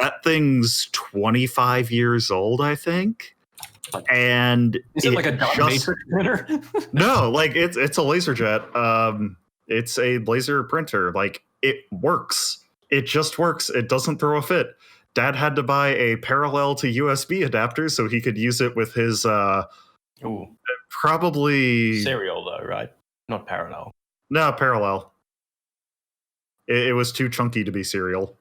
that thing's 25 years old, I think. And is it like a dot matrix printer? No, like it's a LaserJet. It's a laser printer. Like, it works. It just works. It doesn't throw a fit. Dad had to buy a parallel to USB adapter so he could use it with his probably serial though, right? Not parallel. No, parallel. It was too chunky to be serial.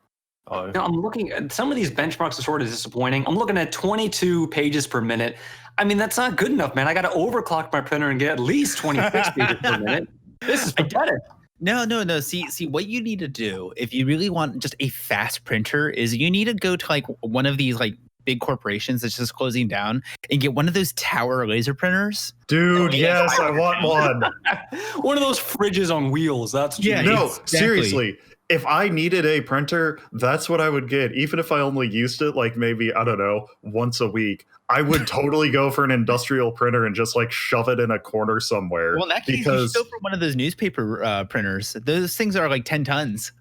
Oh. Now, I'm looking at some of these benchmarks are sort of disappointing. I'm looking at 22 pages per minute. I mean, that's not good enough, man. I got to overclock my printer and get at least 26 pages per minute. This is pathetic. No. See, what you need to do if you really want just a fast printer is you need to go to like one of these like big corporations that's just closing down and get one of those tower laser printers. Dude, yes, I want one. One of those fridges on wheels. That's what you need. No, exactly. Seriously. If I needed a printer, that's what I would get. Even if I only used it like maybe, I don't know, once a week, I would totally go for an industrial printer and just like shove it in a corner somewhere. Well, in that case, you should go for one of those newspaper printers. Those things are like 10 tons.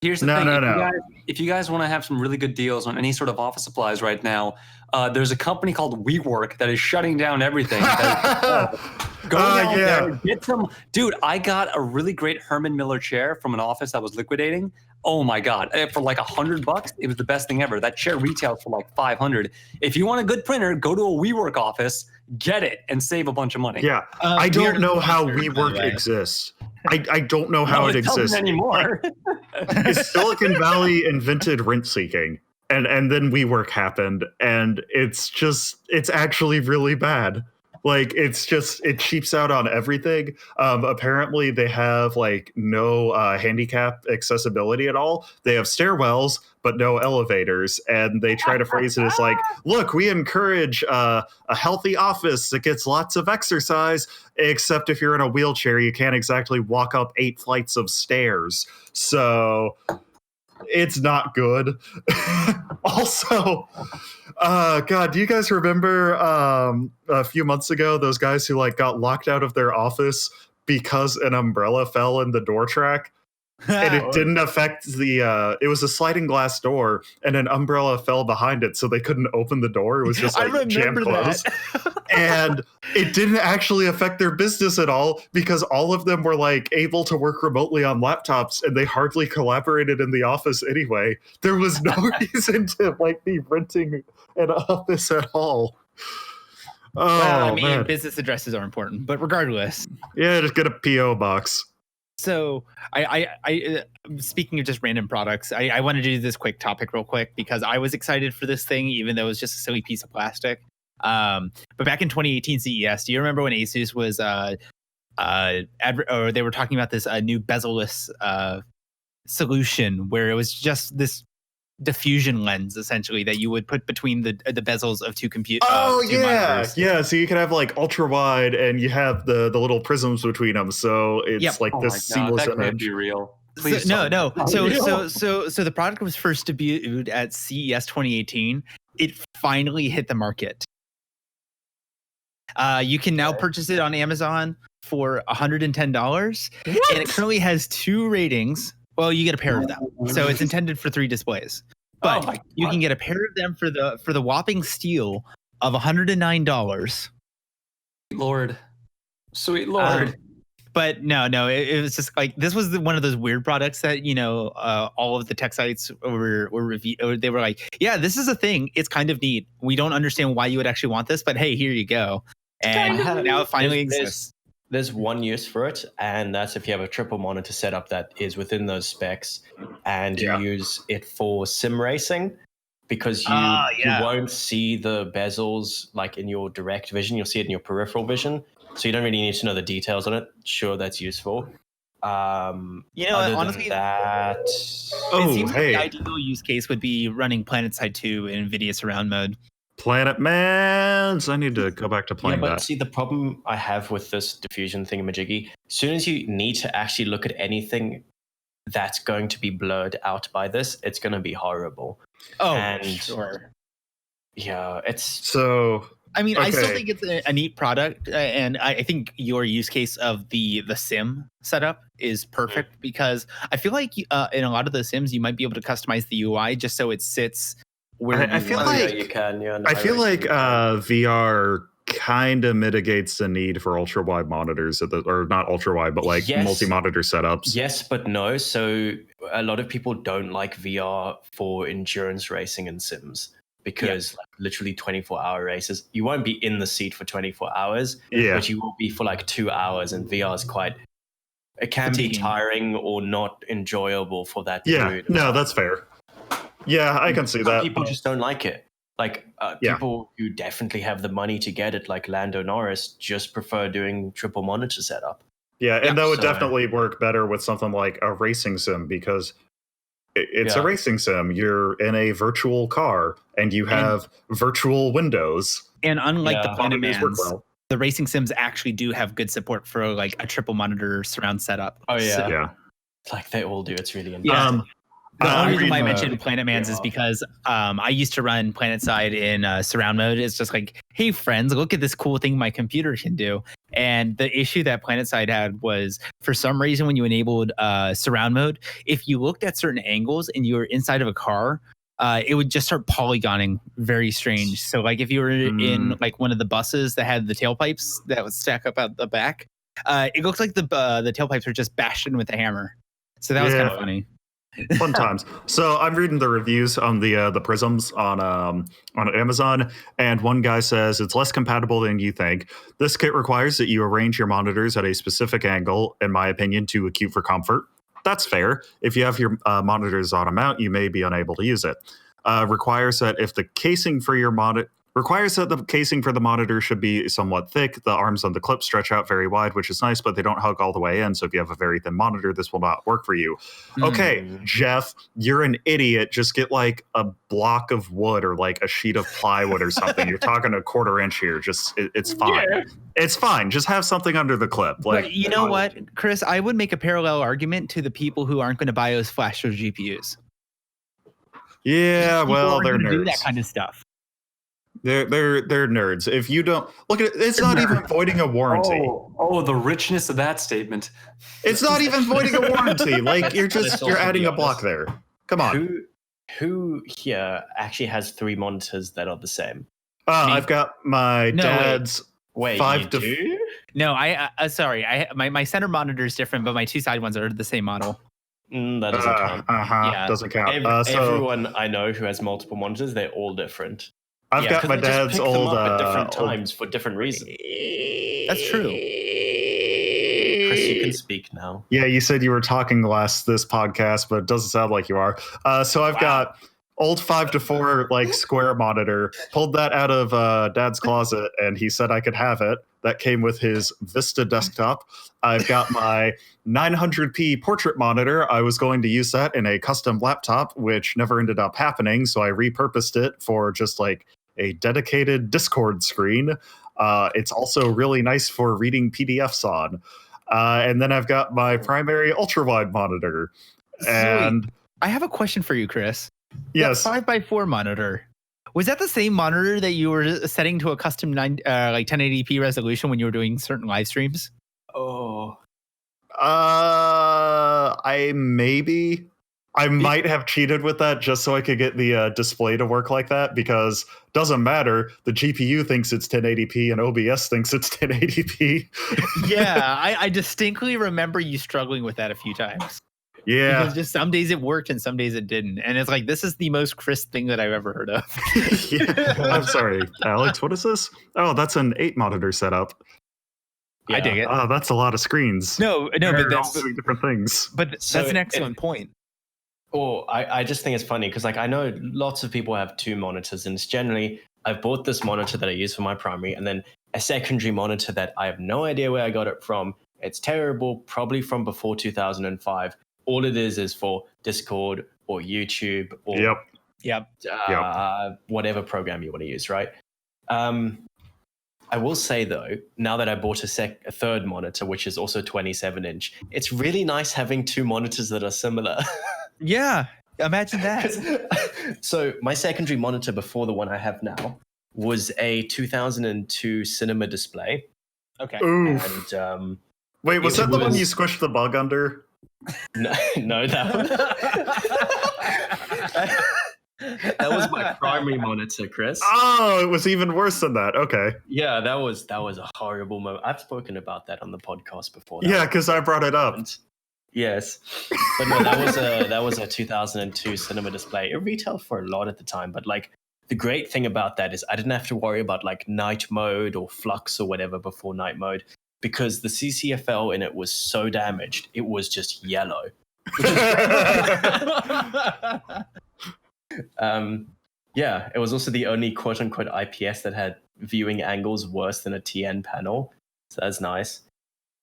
Here's the thing. If you guys want to have some really good deals on any sort of office supplies right now, there's a company called WeWork that is shutting down everything. Go down there, get some. Dude, I got a really great Herman Miller chair from an office that was liquidating. Oh my God. For like $100, it was the best thing ever. That chair retails for like $500. If you want a good printer, go to a WeWork office, get it, and save a bunch of money. Yeah. I don't know how WeWork exists. I don't know how it exists anymore. Silicon Valley invented rent seeking, and then WeWork happened, and it's actually really bad. Like, it cheaps out on everything. Apparently they have like no handicap accessibility at all. They have stairwells, but no elevators. And they try to phrase it as like, look, we encourage a healthy office that gets lots of exercise, except if you're in a wheelchair, you can't exactly walk up 8 flights of stairs. So it's not good. Also, God, do you guys remember a few months ago those guys who like got locked out of their office because an umbrella fell in the door track? And it didn't affect the it was a sliding glass door and an umbrella fell behind it, so they couldn't open the door. It was just like jammed closed. And it didn't actually affect their business at all because all of them were like able to work remotely on laptops and they hardly collaborated in the office anyway. There was no reason to like be renting an office at all. Well, I mean, business addresses are important, but regardless. Yeah, just get a PO box. So I speaking of just random products, I want to do this quick topic real quick because I was excited for this thing, even though it was just a silly piece of plastic. But back in 2018 CES, do you remember when Asus was or they were talking about this new bezel-less solution where it was just this diffusion lens essentially that you would put between the bezels of two computers. Yeah. So you can have like ultra wide, and you have the little prisms between them. So it's like this seamless that image. Can't be real. Please no. So the product was first debuted at CES 2018. It finally hit the market. You can now purchase it on Amazon for $110, and it currently has 2 ratings. Well, you get a pair of them, so it's intended for 3 displays. But you can get a pair of them for the whopping steal of $109. Sweet Lord. But no, it was just like this was one of those weird products that all of the tech sites were they were like, yeah, this is a thing. It's kind of neat. We don't understand why you would actually want this, but hey, here you go. And now it finally exists. There's one use for it, and that's if you have a triple monitor setup that is within those specs, and you use it for sim racing. because you won't see the bezels like in your direct vision. You'll see it in your peripheral vision. So you don't really need to know the details on it. Sure, that's useful. Honestly, that. it seems like the ideal use case would be running PlanetSide 2 in NVIDIA surround mode. Planet Mans. I need to go back to playing that. See, the problem I have with this diffusion thingamajiggy, as soon as you need to actually look at anything that's going to be blurred out by this, it's going to be horrible. Oh, and sure. Yeah, it's so. I mean, I still think it's a neat product, and I think your use case of the sim setup is perfect because I feel like in a lot of the sims you might be able to customize the UI just so it sits where I feel like you can. Yeah, I feel like VR kind of mitigates the need for ultra wide monitors, or not ultra wide, but like multi-monitor setups. Yes, but no. So a lot of people don't like VR for endurance racing and sims. Because like literally 24-hour races, you won't be in the seat for 24 hours, but you will be for like 2 hours, and VR is it can be tiring or not enjoyable for that period. No, that's fair. Yeah, I can see that. People just don't like it. Like people who definitely have the money to get it, like Lando Norris, just prefer doing triple monitor setup. Yeah, and that would definitely work better with something like a racing sim because it's a racing sim. You're in a virtual car and you have virtual windows. And unlike the Planet Mans, the racing sims actually do have good support for like a triple monitor surround setup. Oh yeah. Yeah. Like they all do. It's really interesting. The only reason why I mentioned Planet Mans is because I used to run PlanetSide in surround mode. It's just like, hey friends, look at this cool thing my computer can do. And the issue that PlanetSide had was, for some reason, when you enabled surround mode, if you looked at certain angles and you were inside of a car, it would just start polygoning very strange. So like if you were in like one of the buses that had the tailpipes that would stack up out the back, it looked like the tailpipes were just bashed in with a hammer. So that was kind of funny. Fun times. So I'm reading the reviews on the Prisms on Amazon, and one guy says it's less compatible than you think. This kit requires that you arrange your monitors at a specific angle, in my opinion, to acute for comfort. That's fair. If you have your monitors on a mount, you may be unable to use it. Requires that the casing for the monitor should be somewhat thick. The arms on the clip stretch out very wide, which is nice, but they don't hug all the way in. So if you have a very thin monitor, this will not work for you. Okay, Jeff, you're an idiot. Just get like a block of wood or like a sheet of plywood or something. You're talking a 1/4 inch here. It's fine. Yeah. It's fine. Just have something under the clip. Like, but you know what, Chris? I would make a parallel argument to the people who aren't going to BIOS flash their GPUs. Yeah, well, they're nerds. Do that kind of stuff. They're nerds. If you don't look at it, it's not even voiding a warranty. Oh, the richness of that statement. It's not even voiding a warranty. Like you're adding a block there. Come on. Who here actually has 3 monitors that are the same? I've got my dad's. Wait, 5 to. Do? No, sorry. My center monitor is different, but my 2 side ones are the same model. That doesn't count. Doesn't count. Everyone I know who has multiple monitors, they're all different. I've got my dad's old at different times for different reasons. That's true. Chris, you can speak now. Yeah, you said you were talking this podcast, but it doesn't sound like you are. So I've got old 5:4 like square monitor. Pulled that out of Dad's closet, and he said I could have it. That came with his Vista desktop. I've got my 900p portrait monitor. I was going to use that in a custom laptop, which never ended up happening. So I repurposed it for just like a dedicated Discord screen. It's also really nice for reading PDFs on. And then I've got my primary ultra-wide monitor. And I have a question for you, Chris. Yes. That 5x4 monitor. Was that the same monitor that you were setting to a custom 1080p resolution when you were doing certain live streams? Oh. I might have cheated with that just so I could get the display to work like that, because it doesn't matter. The GPU thinks it's 1080p and OBS thinks it's 1080p. Yeah, I distinctly remember you struggling with that a few times. Yeah. Because just some days it worked and some days it didn't. And it's like, this is the most crisp thing that I've ever heard of. Yeah. I'm sorry, Alex, what is this? Oh, that's an 8 monitor setup. Yeah. I dig it. Oh, that's a lot of screens. No, but that's all doing different things. But that's an excellent point. Or I just think it's funny because like I know lots of people have two monitors, and it's generally I've bought this monitor that I use for my primary, and then a secondary monitor that I have no idea where I got it from. It's terrible, probably from before 2005. All it is for Discord or YouTube or whatever program you want to use, right? I will say though, now that I bought a third monitor, which is also 27-inch, it's really nice having two monitors that are similar. Yeah, imagine that. So my secondary monitor before the one I have now was a 2002 cinema display. Okay. Oof. And wait, was that the one you squished the bug under? No, that was my primary monitor, Chris. Oh, it was even worse than that. Okay. Yeah, that was a horrible moment. I've spoken about that on the podcast before. Yeah, because I brought it up. Yes, but no, that was a 2002 cinema display. It retailed for a lot at the time, but like the great thing about that is I didn't have to worry about like night mode or flux or whatever before night mode, because the CCFL in it was so damaged, it was just yellow. Yeah, it was also the only quote unquote IPS that had viewing angles worse than a TN panel, so that's nice.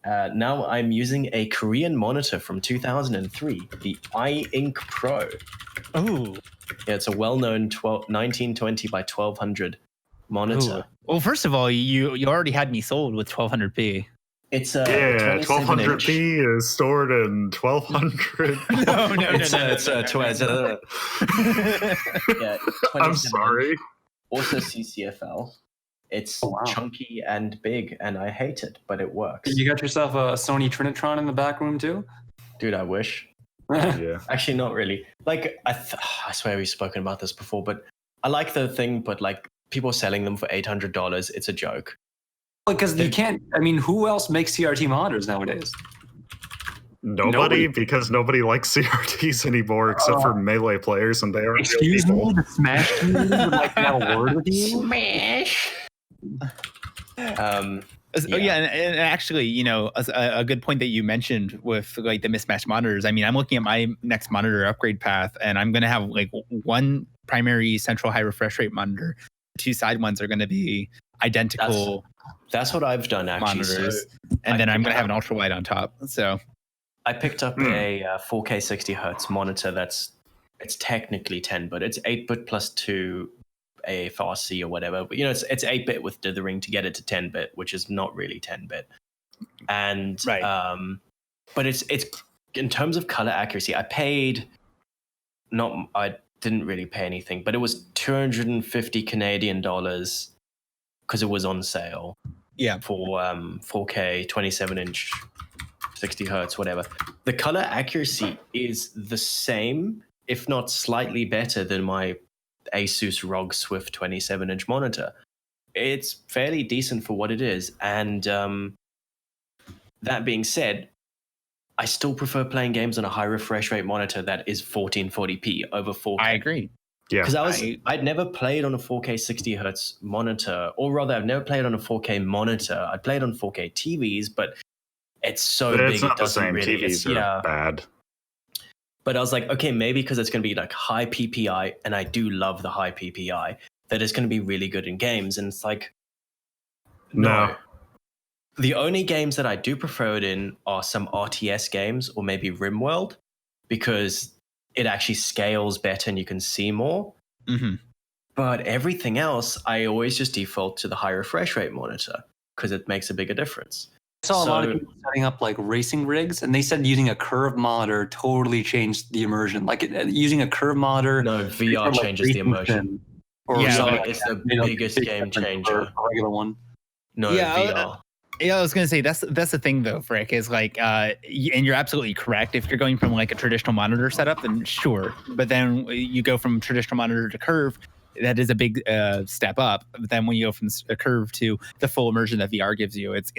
Now I'm using a Korean monitor from 2003, the Ink Pro. Oh, yeah, it's a well-known 1920 by 1200 monitor. Ooh. Well, first of all, you already had me sold with 1200p. It's a 1200p is stored in 1200. Yeah, I'm sorry. Also CCFL. It's chunky and big, and I hate it, but it works. You got yourself a Sony Trinitron in the back room too? Dude, I wish. Yeah. Actually, not really. Like, I swear we've spoken about this before, but I like the thing, but like people selling them for $800, it's a joke. Because you can't, I mean, who else makes CRT monitors nowadays? Nobody, because nobody likes CRTs anymore except for Melee players, and they are. Excuse me, the Smash community would like to have a word with you? Smash! And actually, you know, a good point that you mentioned with like the mismatched monitors. I mean, I'm looking at my next monitor upgrade path, and I'm going to have like one primary central high refresh rate monitor. The two side ones are going to be identical. That's what I've done actually. Monitors, and then I'm going to have an ultra wide on top. So I picked up a 4K 60 hertz monitor. It's technically 10, but it's 8-bit plus 2 AFRC or whatever. But you know, it's 8-bit with dithering to get it to 10-bit, which is not really 10-bit. And but it's in terms of color accuracy, I didn't really pay anything, but it was 250 Canadian dollars because it was on sale. Yeah, for 4K 27-inch 60 hertz, whatever. The color accuracy is the same, if not slightly better than my Asus ROG Swift 27-inch monitor. It's fairly decent for what it is. And that being said, I still prefer playing games on a high refresh rate monitor that is 1440p over 4K. I agree. Yeah, because I'd never played on a 4K 60 hertz monitor, or rather, I've never played on a 4K monitor. I played on 4K TVs, but it's so big. It's not it doesn't the same. really. TVs are bad. But I was like, okay, maybe because it's going to be like high PPI, and I do love the high PPI, that it's going to be really good in games. And it's like, no. The only games that I do prefer it in are some RTS games or maybe RimWorld, because it actually scales better and you can see more. Mm-hmm. But everything else, I always just default to the high refresh rate monitor because it makes a bigger difference. I saw a lot of people setting up like racing rigs, and they said using a curve monitor totally changed the immersion. Like using a curve monitor. No, VR changes the immersion. It's the biggest game changer. A regular one. No, VR. Yeah, I was gonna say that's the thing though, Frick, is like, and you're absolutely correct. If you're going from like a traditional monitor setup, then sure. But then you go from traditional monitor to curve, that is a big step up. But then when you go from a curve to the full immersion that VR gives you, it's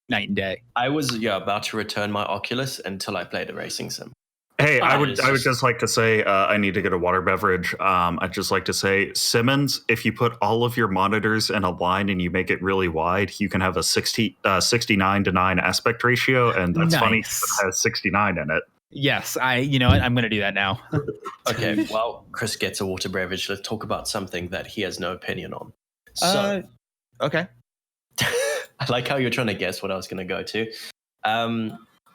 night and day. I was about to return my Oculus until I played a racing sim. Hey, I would just like to say I need to get a water beverage. I'd just like to say, Simmons, if you put all of your monitors in a line and you make it really wide, you can have a 69:9 aspect ratio, and that's funny. It has 69 in it. Yes, you know what? I'm going to do that now. Okay, while Chris gets a water beverage, let's talk about something that he has no opinion on. So, Okay. I like how you're trying to guess what I was going to go to.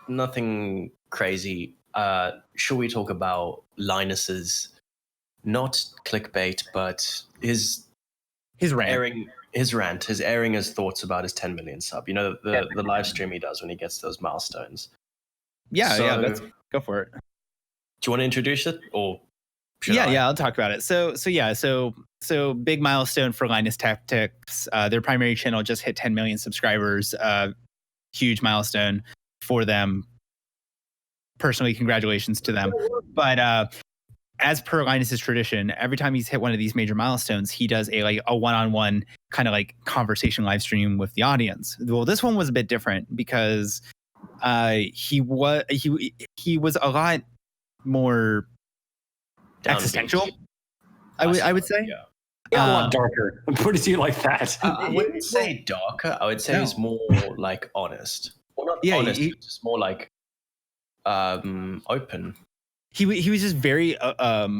Nothing crazy. Shall we talk about Linus's, not clickbait, but his rant. airing his thoughts about his 10 million sub. You know, the live stream he does when he gets those milestones. Yeah, So, let's go for it. Do you want to introduce it, or yeah, I'll talk about it. So big milestone for Linus Tech Tips. Their primary channel just hit 10 million subscribers. Huge milestone for them. Personally, congratulations to them. But as per Linus's tradition, every time he's hit one of these major milestones, he does a one-on-one kind of like conversation live stream with the audience. Well, this one was a bit different because he was a lot more existential. I would say. Yeah, a lot darker. What is he like that? I wouldn't say darker. I would say he's more like honest. Well, not honest, just more like open. He was just very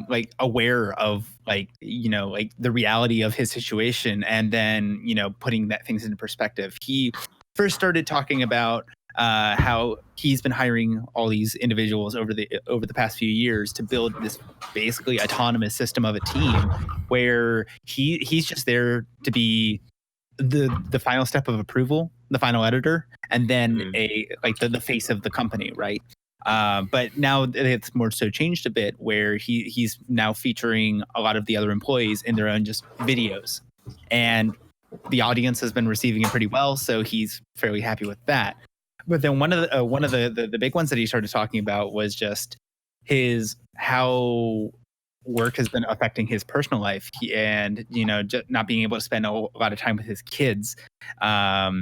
like aware of like the reality of his situation, and then putting that things into perspective. He first started talking about how he's been hiring all these individuals over the past few years to build this basically autonomous system of a team where he's just there to be the final step of approval, the final editor, and then the face of the company, right? But now it's more so changed a bit where he's now featuring a lot of the other employees in their own just videos, and the audience has been receiving it pretty well, so he's fairly happy with that. But then one of the big ones that he started talking about was just how work has been affecting his personal life, and just not being able to spend a lot of time with his kids. How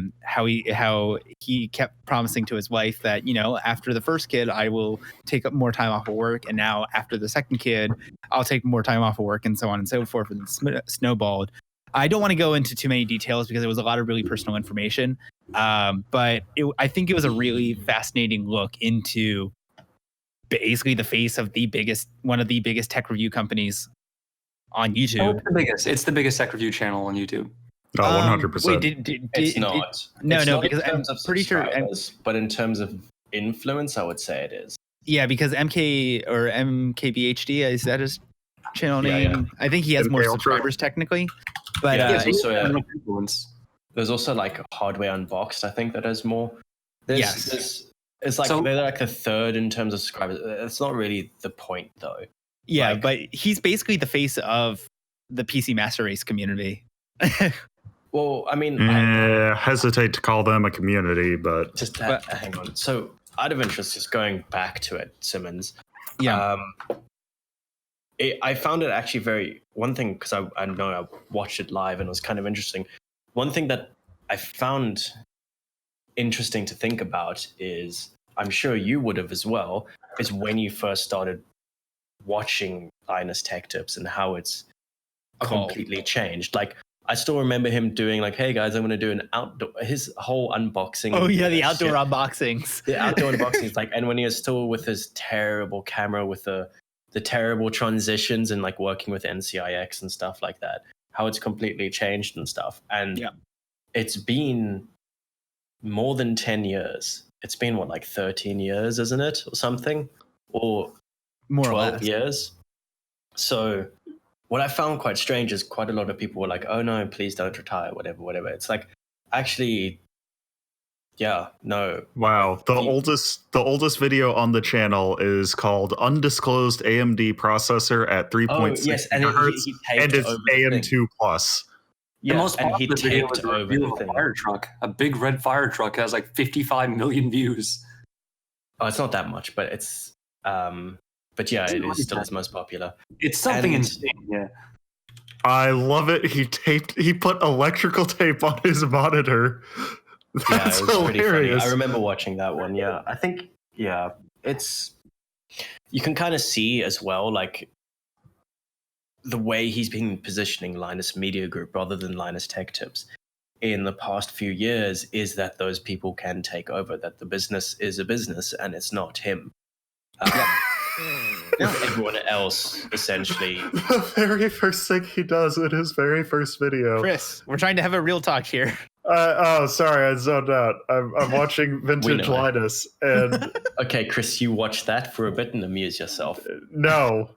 he kept promising to his wife that after the first kid I will take up more time off of work, and now after the second kid I'll take more time off of work, and so on and so forth, and snowballed. I don't want to go into too many details because it was a lot of really personal information, but I think it was a really fascinating look into basically the face of one of the biggest tech review companies on YouTube. Oh, it's the biggest tech review channel on YouTube. Oh, 100%. Wait, it's not. No, because I'm pretty sure. But in terms of influence, I would say it is. Yeah, because MKBHD, is that his channel name? Yeah. I think he has more subscribers technically. But there's also like Hardware Unboxed, I think, that has more. It's like they're like the third in terms of subscribers. It's not really the point though. Yeah, but he's basically the face of the PC Master Race community. Well, I mean, I hesitate to call them a community, but hang on. So, out of interest, just going back to it, Simmons. Yeah. I found it actually one thing, because I know I watched it live and it was kind of interesting. One thing that I found interesting to think about is, I'm sure you would have as well, is when you first started watching Linus Tech Tips and how it's completely changed. Like, I still remember him doing like, hey guys, I'm going to do his whole unboxing. Oh yeah, the outdoor unboxings. The outdoor unboxings, like, and when he was still with his terrible camera with the terrible transitions and like working with NCIX and stuff like that, how it's completely changed and stuff. And it's been more than 10 years. It's been what, like 13 years, isn't it? Or something? Or more 12 or less. years. So what I found quite strange is quite a lot of people were like, oh no, please don't retire, whatever. It's like, actually, yeah, no. Wow. The oldest video on the channel is called Undisclosed AMD Processor at 3.6 GHz, and it's AM2 Plus. Yeah, the most popular video was a review of a fire truck. A big red fire truck has like 55 million views. Oh, it's not that much, but it's but yeah, it is still his most popular. It's something insane, yeah. I love it. He put electrical tape on his monitor. That's it was hilarious. Pretty funny. I remember watching that one. Yeah, I think it's, you can kind of see as well, like the way he's been positioning Linus Media Group rather than Linus Tech Tips in the past few years is that those people can take over, that the business is a business and it's not him. With everyone else essentially. The very first thing he does in his very first video. Chris, we're trying to have a real talk here. Oh, sorry, I zoned out. I'm watching Vintage Linus, and okay, Chris, you watch that for a bit and amuse yourself. No.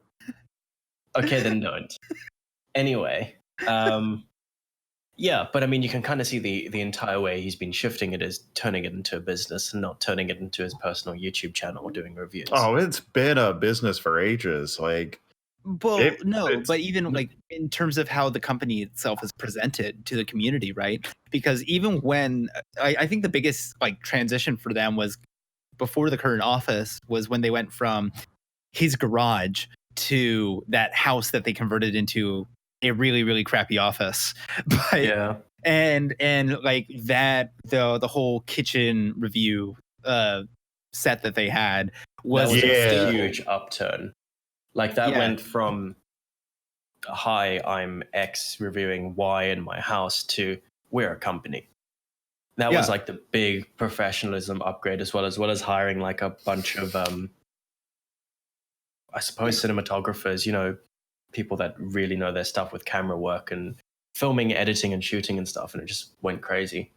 Okay, then don't. Anyway, yeah, but I mean, you can kind of see the entire way he's been shifting it is turning it into a business and not turning it into his personal YouTube channel or doing reviews. Oh, it's been a business for ages. Like, well, but even like in terms of how the company itself is presented to the community, right? Because even when I think the biggest like transition for them was before the current office was when they went from his garage to that house that they converted into a really, really crappy office. But yeah. And like that, the whole kitchen review set that they had was a huge upturn. Like that went from, hi, I'm X reviewing Y in my house to we're a company. That was like the big professionalism upgrade as well as hiring like a bunch of, I suppose, cinematographers, you know, people that really know their stuff with camera work and filming, editing and shooting and stuff. And it just went crazy.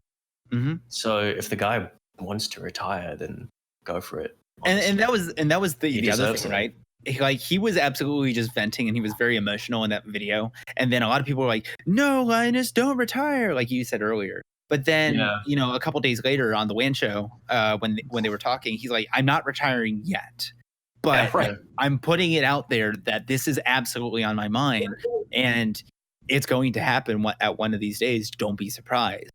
Mm-hmm. So if the guy wants to retire, then go for it. And that was the other thing, right? Like he was absolutely just venting and he was very emotional in that video. And then a lot of people were like, no, Linus, don't retire, like you said earlier. But then, you know, a couple days later on the WAN show, when they were talking, he's like, I'm not retiring yet. But I'm putting it out there that this is absolutely on my mind and it's going to happen at one of these days. Don't be surprised.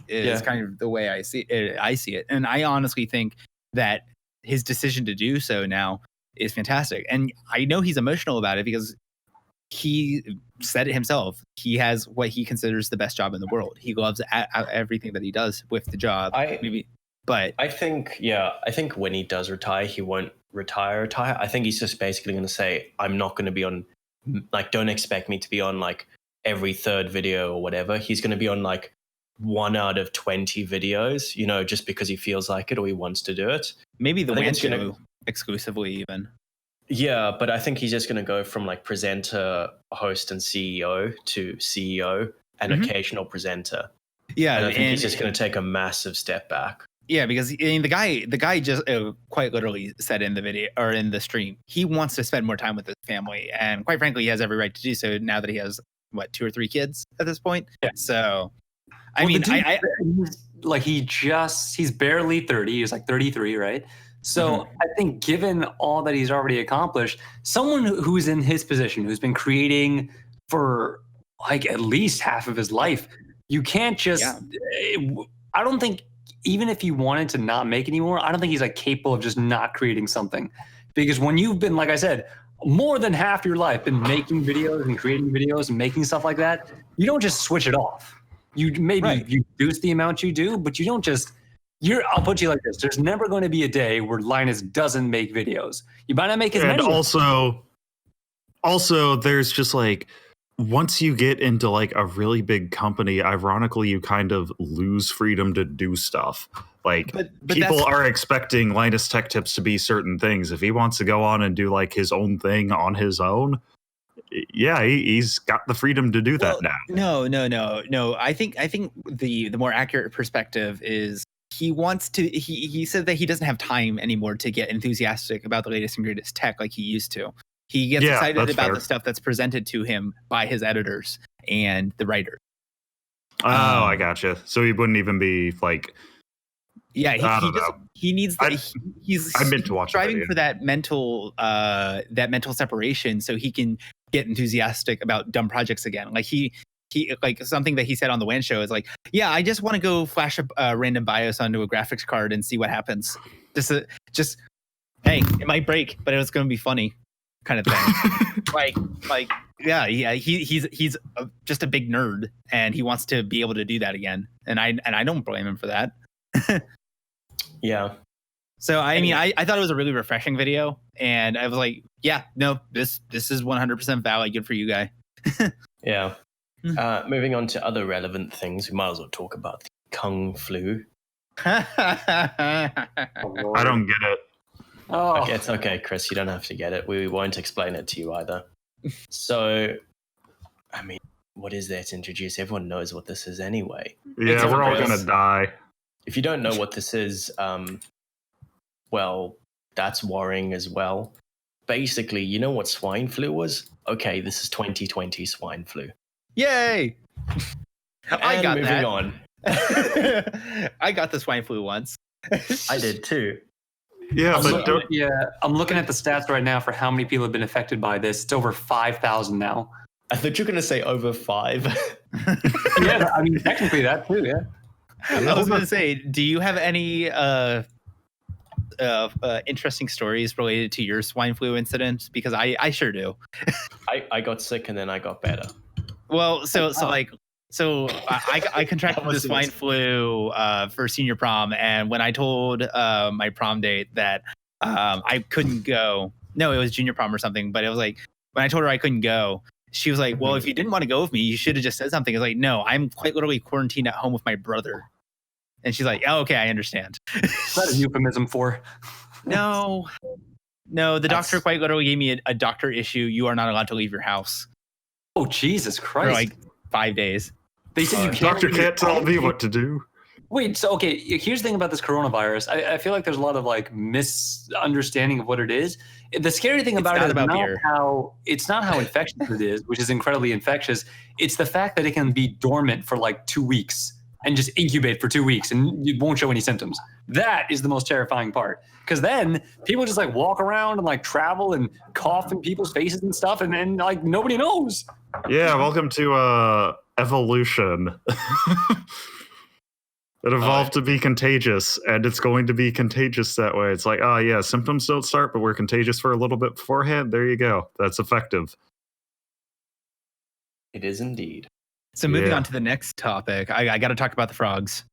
It's kind of the way I see it. And I honestly think that his decision to do so now is fantastic. And I know he's emotional about it because he said it himself. He has what he considers the best job in the world. He loves everything that he does with the job. But I think when he does retire, he won't retire. I think he's just basically going to say, I'm not going to be on, like, don't expect me to be on like every third video or whatever. He's going to be on like 1 out of 20 videos, you know, just because he feels like it or he wants to do it. Maybe the WAN show exclusively even. Yeah, but I think he's just going to go from like presenter, host, and CEO to CEO and occasional presenter. Yeah, and I think he's just going to take a massive step back. Yeah, because I mean, the guy just quite literally said in the video or in the stream, he wants to spend more time with his family, and quite frankly, he has every right to do so now that he has 2 or 3 kids at this point. Yeah. So, I mean, he's barely 30. He's like 33, right? So I think given all that he's already accomplished, someone who's in his position, who's been creating for like at least half of his life, you can't just, I don't think, even if he wanted to not make anymore, I don't think he's like capable of just not creating something. Because when you've been, like I said, more than half your life been making videos and creating videos and making stuff like that, you don't just switch it off. You maybe you reduce the amount you do, but you don't just, I'll put you like this. There's never going to be a day where Linus doesn't make videos. You might not make as many. And also there's just like, once you get into like a really big company, ironically, you kind of lose freedom to do stuff. Like but people are expecting Linus Tech Tips to be certain things. If he wants to go on and do like his own thing on his own, he's got the freedom to do that now. No. I think the more accurate perspective is he wants to. He said that he doesn't have time anymore to get enthusiastic about the latest and greatest tech like he used to. He gets excited about the stuff that's presented to him by his editors and the writers. Oh, I gotcha. So he wouldn't even be like. Yeah, he needs. He's meant to watch striving for that mental separation, so he can get enthusiastic about dumb projects again. Like he like something that he said on the WAN show is like, yeah, I just want to go flash a random BIOS onto a graphics card and see what happens. Just hey, it might break, but it's going to be funny. Kind of thing. He's just a big nerd and he wants to be able to do that again, and I don't blame him for that. Yeah. So I mean, I thought it was a really refreshing video, and I was like, yeah, no, this is 100% valid. Good for you, guy. Yeah. Moving on to other relevant things, we might as well talk about the Kung flu. I don't get it. Oh, Okay, it's okay, Chris. You don't have to get it. We won't explain it to you either. So, I mean, what is there to introduce? Everyone knows what this is anyway. Yeah, we're all gonna die. If you don't know what this is, well, that's worrying as well. Basically, you know what swine flu was? Okay, this is 2020 swine flu. Yay! I got moving that. on. I got the swine flu once. I did too. Yeah, but don't. I'm looking at the stats right now for how many people have been affected by this. It's over 5,000 now. I thought you were going to say over 5. Yeah, I mean, technically that too, yeah. I was going to say, do you have any interesting stories related to your swine flu incident? Because I sure do. I got sick and then I got better. Well, I contracted the swine flu for senior prom, and when I told my prom date that I couldn't go, no, it was junior prom or something, but it was like when I told her I couldn't go, she was like, "Well, if you didn't want to go with me, you should have just said something." It's like, "No, I'm quite literally quarantined at home with my brother," and she's like, "Oh, okay, I understand." Is that a euphemism for? No, the doctor quite literally gave me a doctor issue. You are not allowed to leave your house. Oh, Jesus Christ! For like 5 days. They said you can't. Doctor can't tell me what to do. Wait, so okay, here's the thing about this coronavirus. I feel like there's a lot of like misunderstanding of what it is. The scary thing about it is not how infectious it is, which is incredibly infectious. It's the fact that it can be dormant for like 2 weeks and just incubate for 2 weeks and you won't show any symptoms. That is the most terrifying part. Because then people just like walk around and like travel and cough in people's faces and stuff, and then like nobody knows. Yeah, welcome to evolution. It evolved to be contagious, and it's going to be contagious that way. It's like, oh yeah, symptoms don't start, but we're contagious for a little bit beforehand. There you go. That's effective. It is indeed. So moving on to the next topic, I got to talk about the frogs.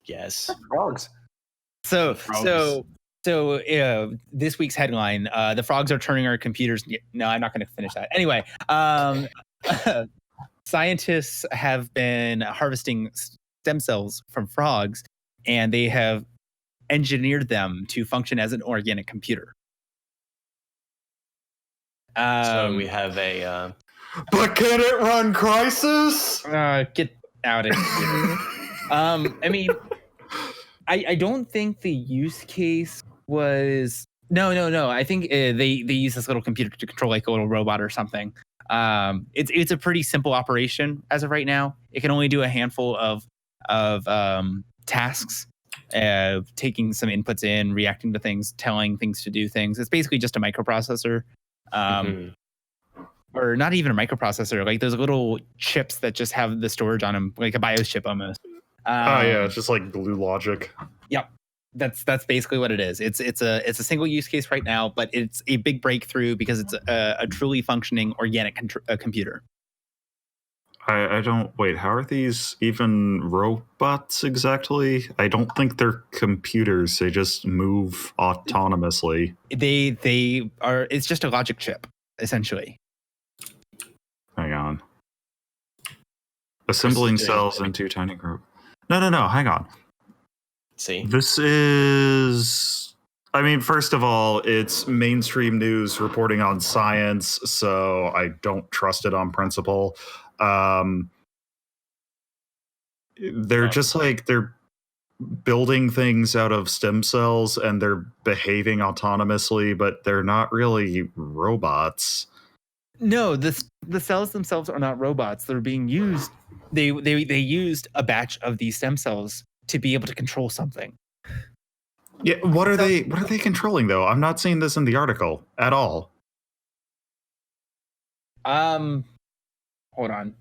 Yes. Frogs. So this week's headline: the frogs are turning our computers. No, I'm not going to finish that. Anyway, scientists have been harvesting stem cells from frogs, and they have engineered them to function as an organic computer. So we have a. But can it run Crisis? Get out of here. I mean, I don't think the use case was. No. I think they use this little computer to control like a little robot or something. It's a pretty simple operation as of right now. It can only do a handful of tasks, taking some inputs in, reacting to things, telling things to do things. It's basically just a microprocessor, or not even a microprocessor, like those little chips that just have the storage on them, like a BIOS chip almost. It's just like glue logic. Yep. That's basically what it is. It's a single use case right now, but it's a big breakthrough because it's a truly functioning organic computer. I don't wait. How are these even robots exactly? I don't think they're computers. They just move autonomously. They are. It's just a logic chip essentially. Hang on. Assembling cells into tiny group. No. Hang on. See, this is. I mean, first of all, it's mainstream news reporting on science, so I don't trust it on principle. They're just like they're building things out of stem cells and they're behaving autonomously, but they're not really robots. No, the cells themselves are not robots. They're being used. They used a batch of these stem cells to be able to control something. Yeah, what are they controlling though? I'm not seeing this in the article at all. Hold on.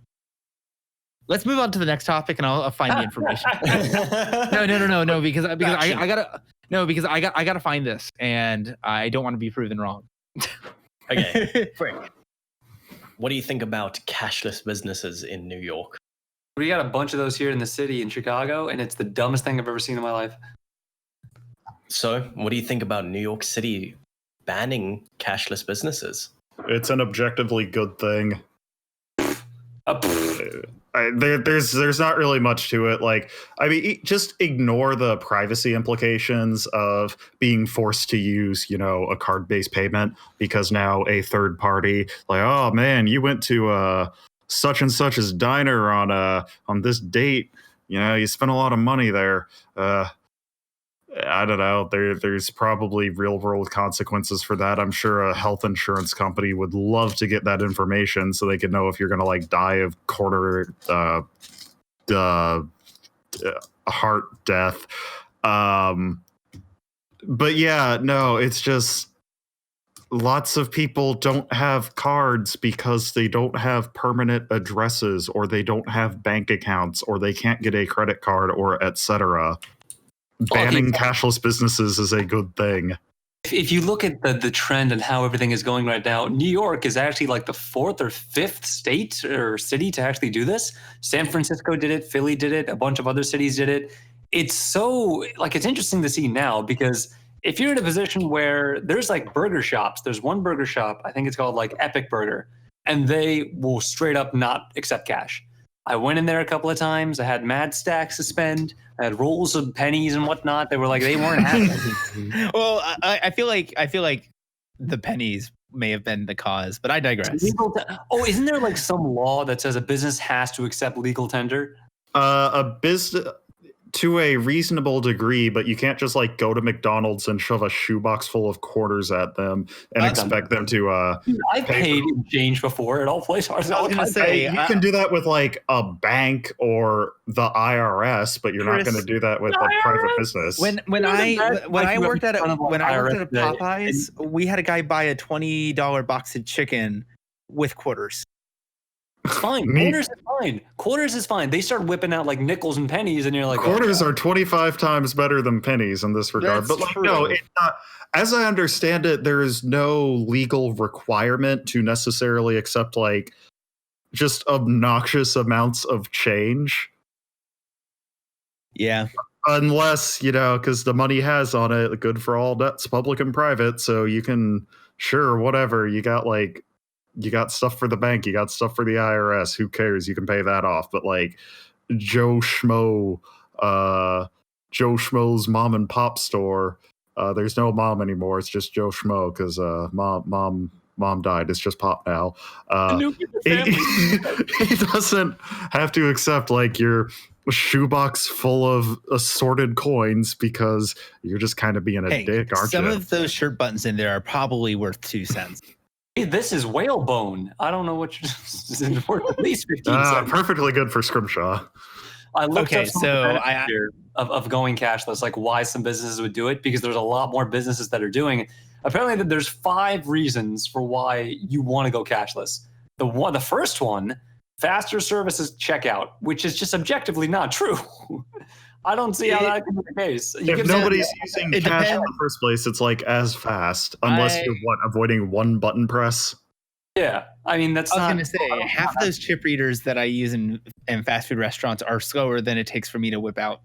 Let's move on to the next topic, and I'll find the information. No, because I gotta find this, and I don't want to be proven wrong. Okay, Frank. What do you think about cashless businesses in New York? We got a bunch of those here in the city in Chicago, and it's the dumbest thing I've ever seen in my life. So, what do you think about New York City banning cashless businesses? It's an objectively good thing. There's not really much to it. Like, I mean, just ignore the privacy implications of being forced to use, a card-based payment, because now a third party, like, oh man, you went to such and such's diner on this date. You spent a lot of money there. I don't know. There's probably real world consequences for that. I'm sure a health insurance company would love to get that information so they could know if you're going to like die of heart death. But yeah, no, it's just lots of people don't have cards because they don't have permanent addresses, or they don't have bank accounts, or they can't get a credit card, or etc. Banning cashless businesses is a good thing. If you look at the trend and how everything is going right now, New York is actually like the 4th or 5th state or city to actually do this. San Francisco did it, Philly did it, a bunch of other cities did it. It's so, like, it's interesting to see now, because if you're in a position where there's like burger shops, there's one burger shop, I think it's called like Epic Burger, and they will straight up not accept cash. I went in there a couple of times. I had mad stacks to spend. I had rolls of pennies and whatnot. They weren't happy. Well, I feel like the pennies may have been the cause, but I digress. Isn't there like some law that says a business has to accept legal tender? A business to a reasonable degree, but you can't just like go to McDonald's and shove a shoebox full of quarters at them and expect them to I've paid in change before at all places. I was gonna say, you can do that with like a bank or the IRS, but you're not going to do that with a private business. When I worked at a Popeyes, we had a guy buy a $20 box of chicken with quarters. It's fine. Quarters is fine. Quarters is fine. They start whipping out like nickels and pennies, and you're like, quarters are 25 times better than pennies in this regard. That's but like, true. no, it's not. As I understand it, there is no legal requirement to necessarily accept like just obnoxious amounts of change. Yeah. Unless, because the money has on it, good for all debts, public and private. So you can, sure, whatever. You got stuff for the bank, you got stuff for the IRS. Who cares? You can pay that off. But like Joe Schmo's mom and pop store, there's no mom anymore. It's just Joe Schmo because mom died. It's just pop now. He doesn't have to accept like your shoebox full of assorted coins because you're just kind of being a dick, aren't you? Some of those shirt buttons in there are probably worth 2 cents. Hey, this is whalebone. I don't know what you're worth at least 15 cents. Perfectly good for Scrimshaw. I looked up of going cashless, like why some businesses would do it, because there's a lot more businesses that are doing it. Apparently, there's 5 reasons for why you want to go cashless. The first one, faster services checkout, which is just objectively not true. I don't see how that can be the case. If nobody's using cash in the first place, it's like as fast, unless you're avoiding one button press. Yeah, I mean I was going to say half of those chip readers that I use in fast food restaurants are slower than it takes for me to whip out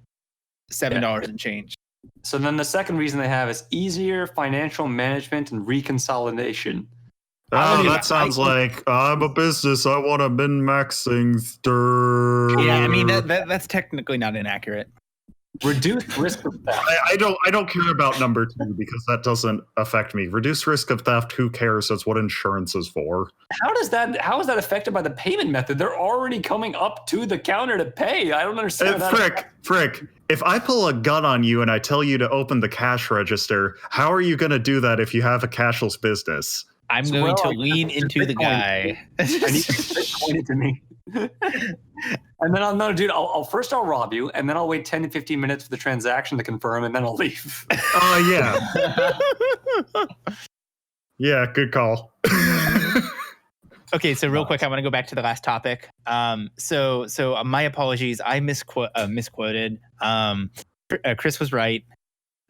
$7 and change. So then the second reason they have is easier financial management and reconsolidation. Oh, that sounds like I'm a business. I want a min-maxing. Yeah, I mean that's technically not inaccurate. Reduced risk of theft. I don't care about number 2 because that doesn't affect me. Reduced risk of theft. Who cares? That's what insurance is for. How is that affected by the payment method? They're already coming up to the counter to pay. I don't understand that. Frick. If I pull a gun on you and I tell you to open the cash register, how are you going to do that if you have a cashless business? I'm going to lean into the guy. I need to point it to me. And then I'll rob you, and then I'll wait 10 to 15 minutes for the transaction to confirm, and then I'll leave. Oh, yeah. Yeah, good call. Okay, so real quick, I want to go back to the last topic. So my apologies. I misquoted. Chris was right.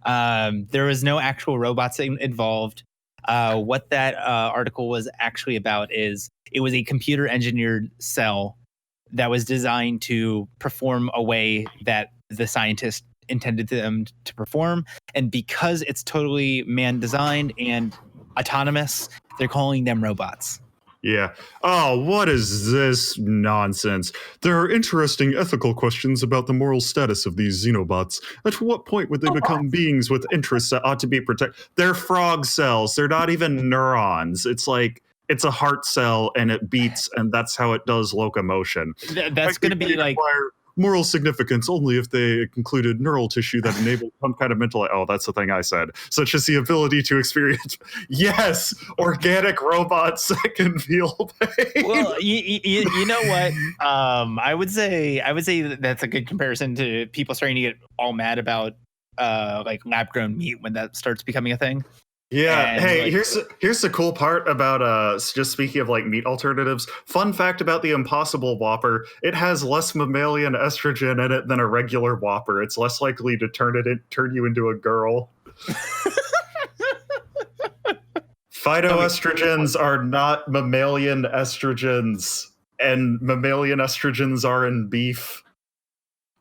There was no actual robots involved. What that article was actually about is it was a computer engineered cell that was designed to perform a way that the scientists intended them to perform. And because it's totally man designed and autonomous, they're calling them robots. Yeah. Oh, what is this nonsense? There are interesting ethical questions about the moral status of these xenobots. At what point would they become beings with interests that ought to be protected? They're frog cells. They're not even neurons. It's like it's a heart cell and it beats, and that's how it does locomotion. That's going to be like moral significance only if they included neural tissue that enabled some kind of mental. Oh, that's the thing I said. Such as the ability to experience. Yes, organic robots that can feel pain. Well, you know what? I would say that's a good comparison to people starting to get all mad about like lab grown meat when that starts becoming a thing. Yeah. And, hey, like, here's the cool part about just speaking of like meat alternatives. Fun fact about the Impossible Whopper: it has less mammalian estrogen in it than a regular Whopper. It's less likely to turn you into a girl. Phytoestrogens are not mammalian estrogens, and mammalian estrogens are in beef.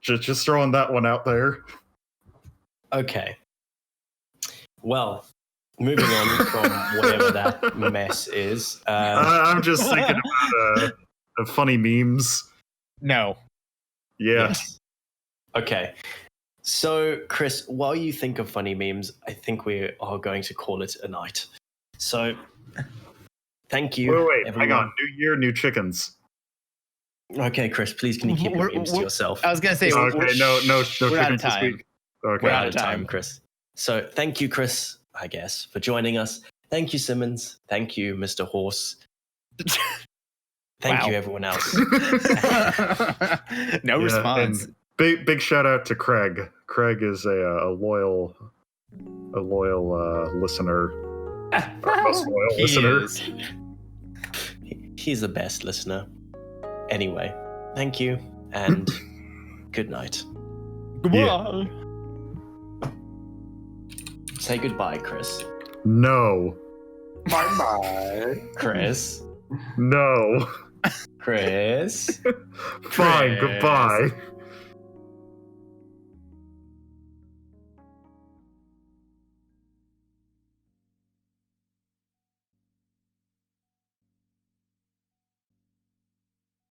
Just throwing that one out there. Okay. Well, moving on from whatever that mess is. I'm just thinking about funny memes. No. Yeah. Yes. Okay. So, Chris, while you think of funny memes, I think we are going to call it a night. So, thank you. Wait, everyone. hang on. New year, new chickens. Okay, Chris, please can you keep your memes to yourself? I was going to say, Okay, no chickens out of this time. week. Okay. We're out of time, Chris. So, thank you, Chris, I guess, for joining us. Thank you, Simmons. Thank you, Mr. Horse. Thank Wow. you, everyone else. No response. And big shout out to Craig. Craig is a loyal listener. Our most loyal listener. He's the best listener. Anyway, thank you and good night. Goodbye. Say goodbye, Chris. No. Bye-bye. Chris. No. Chris. Fine, Chris. goodbye.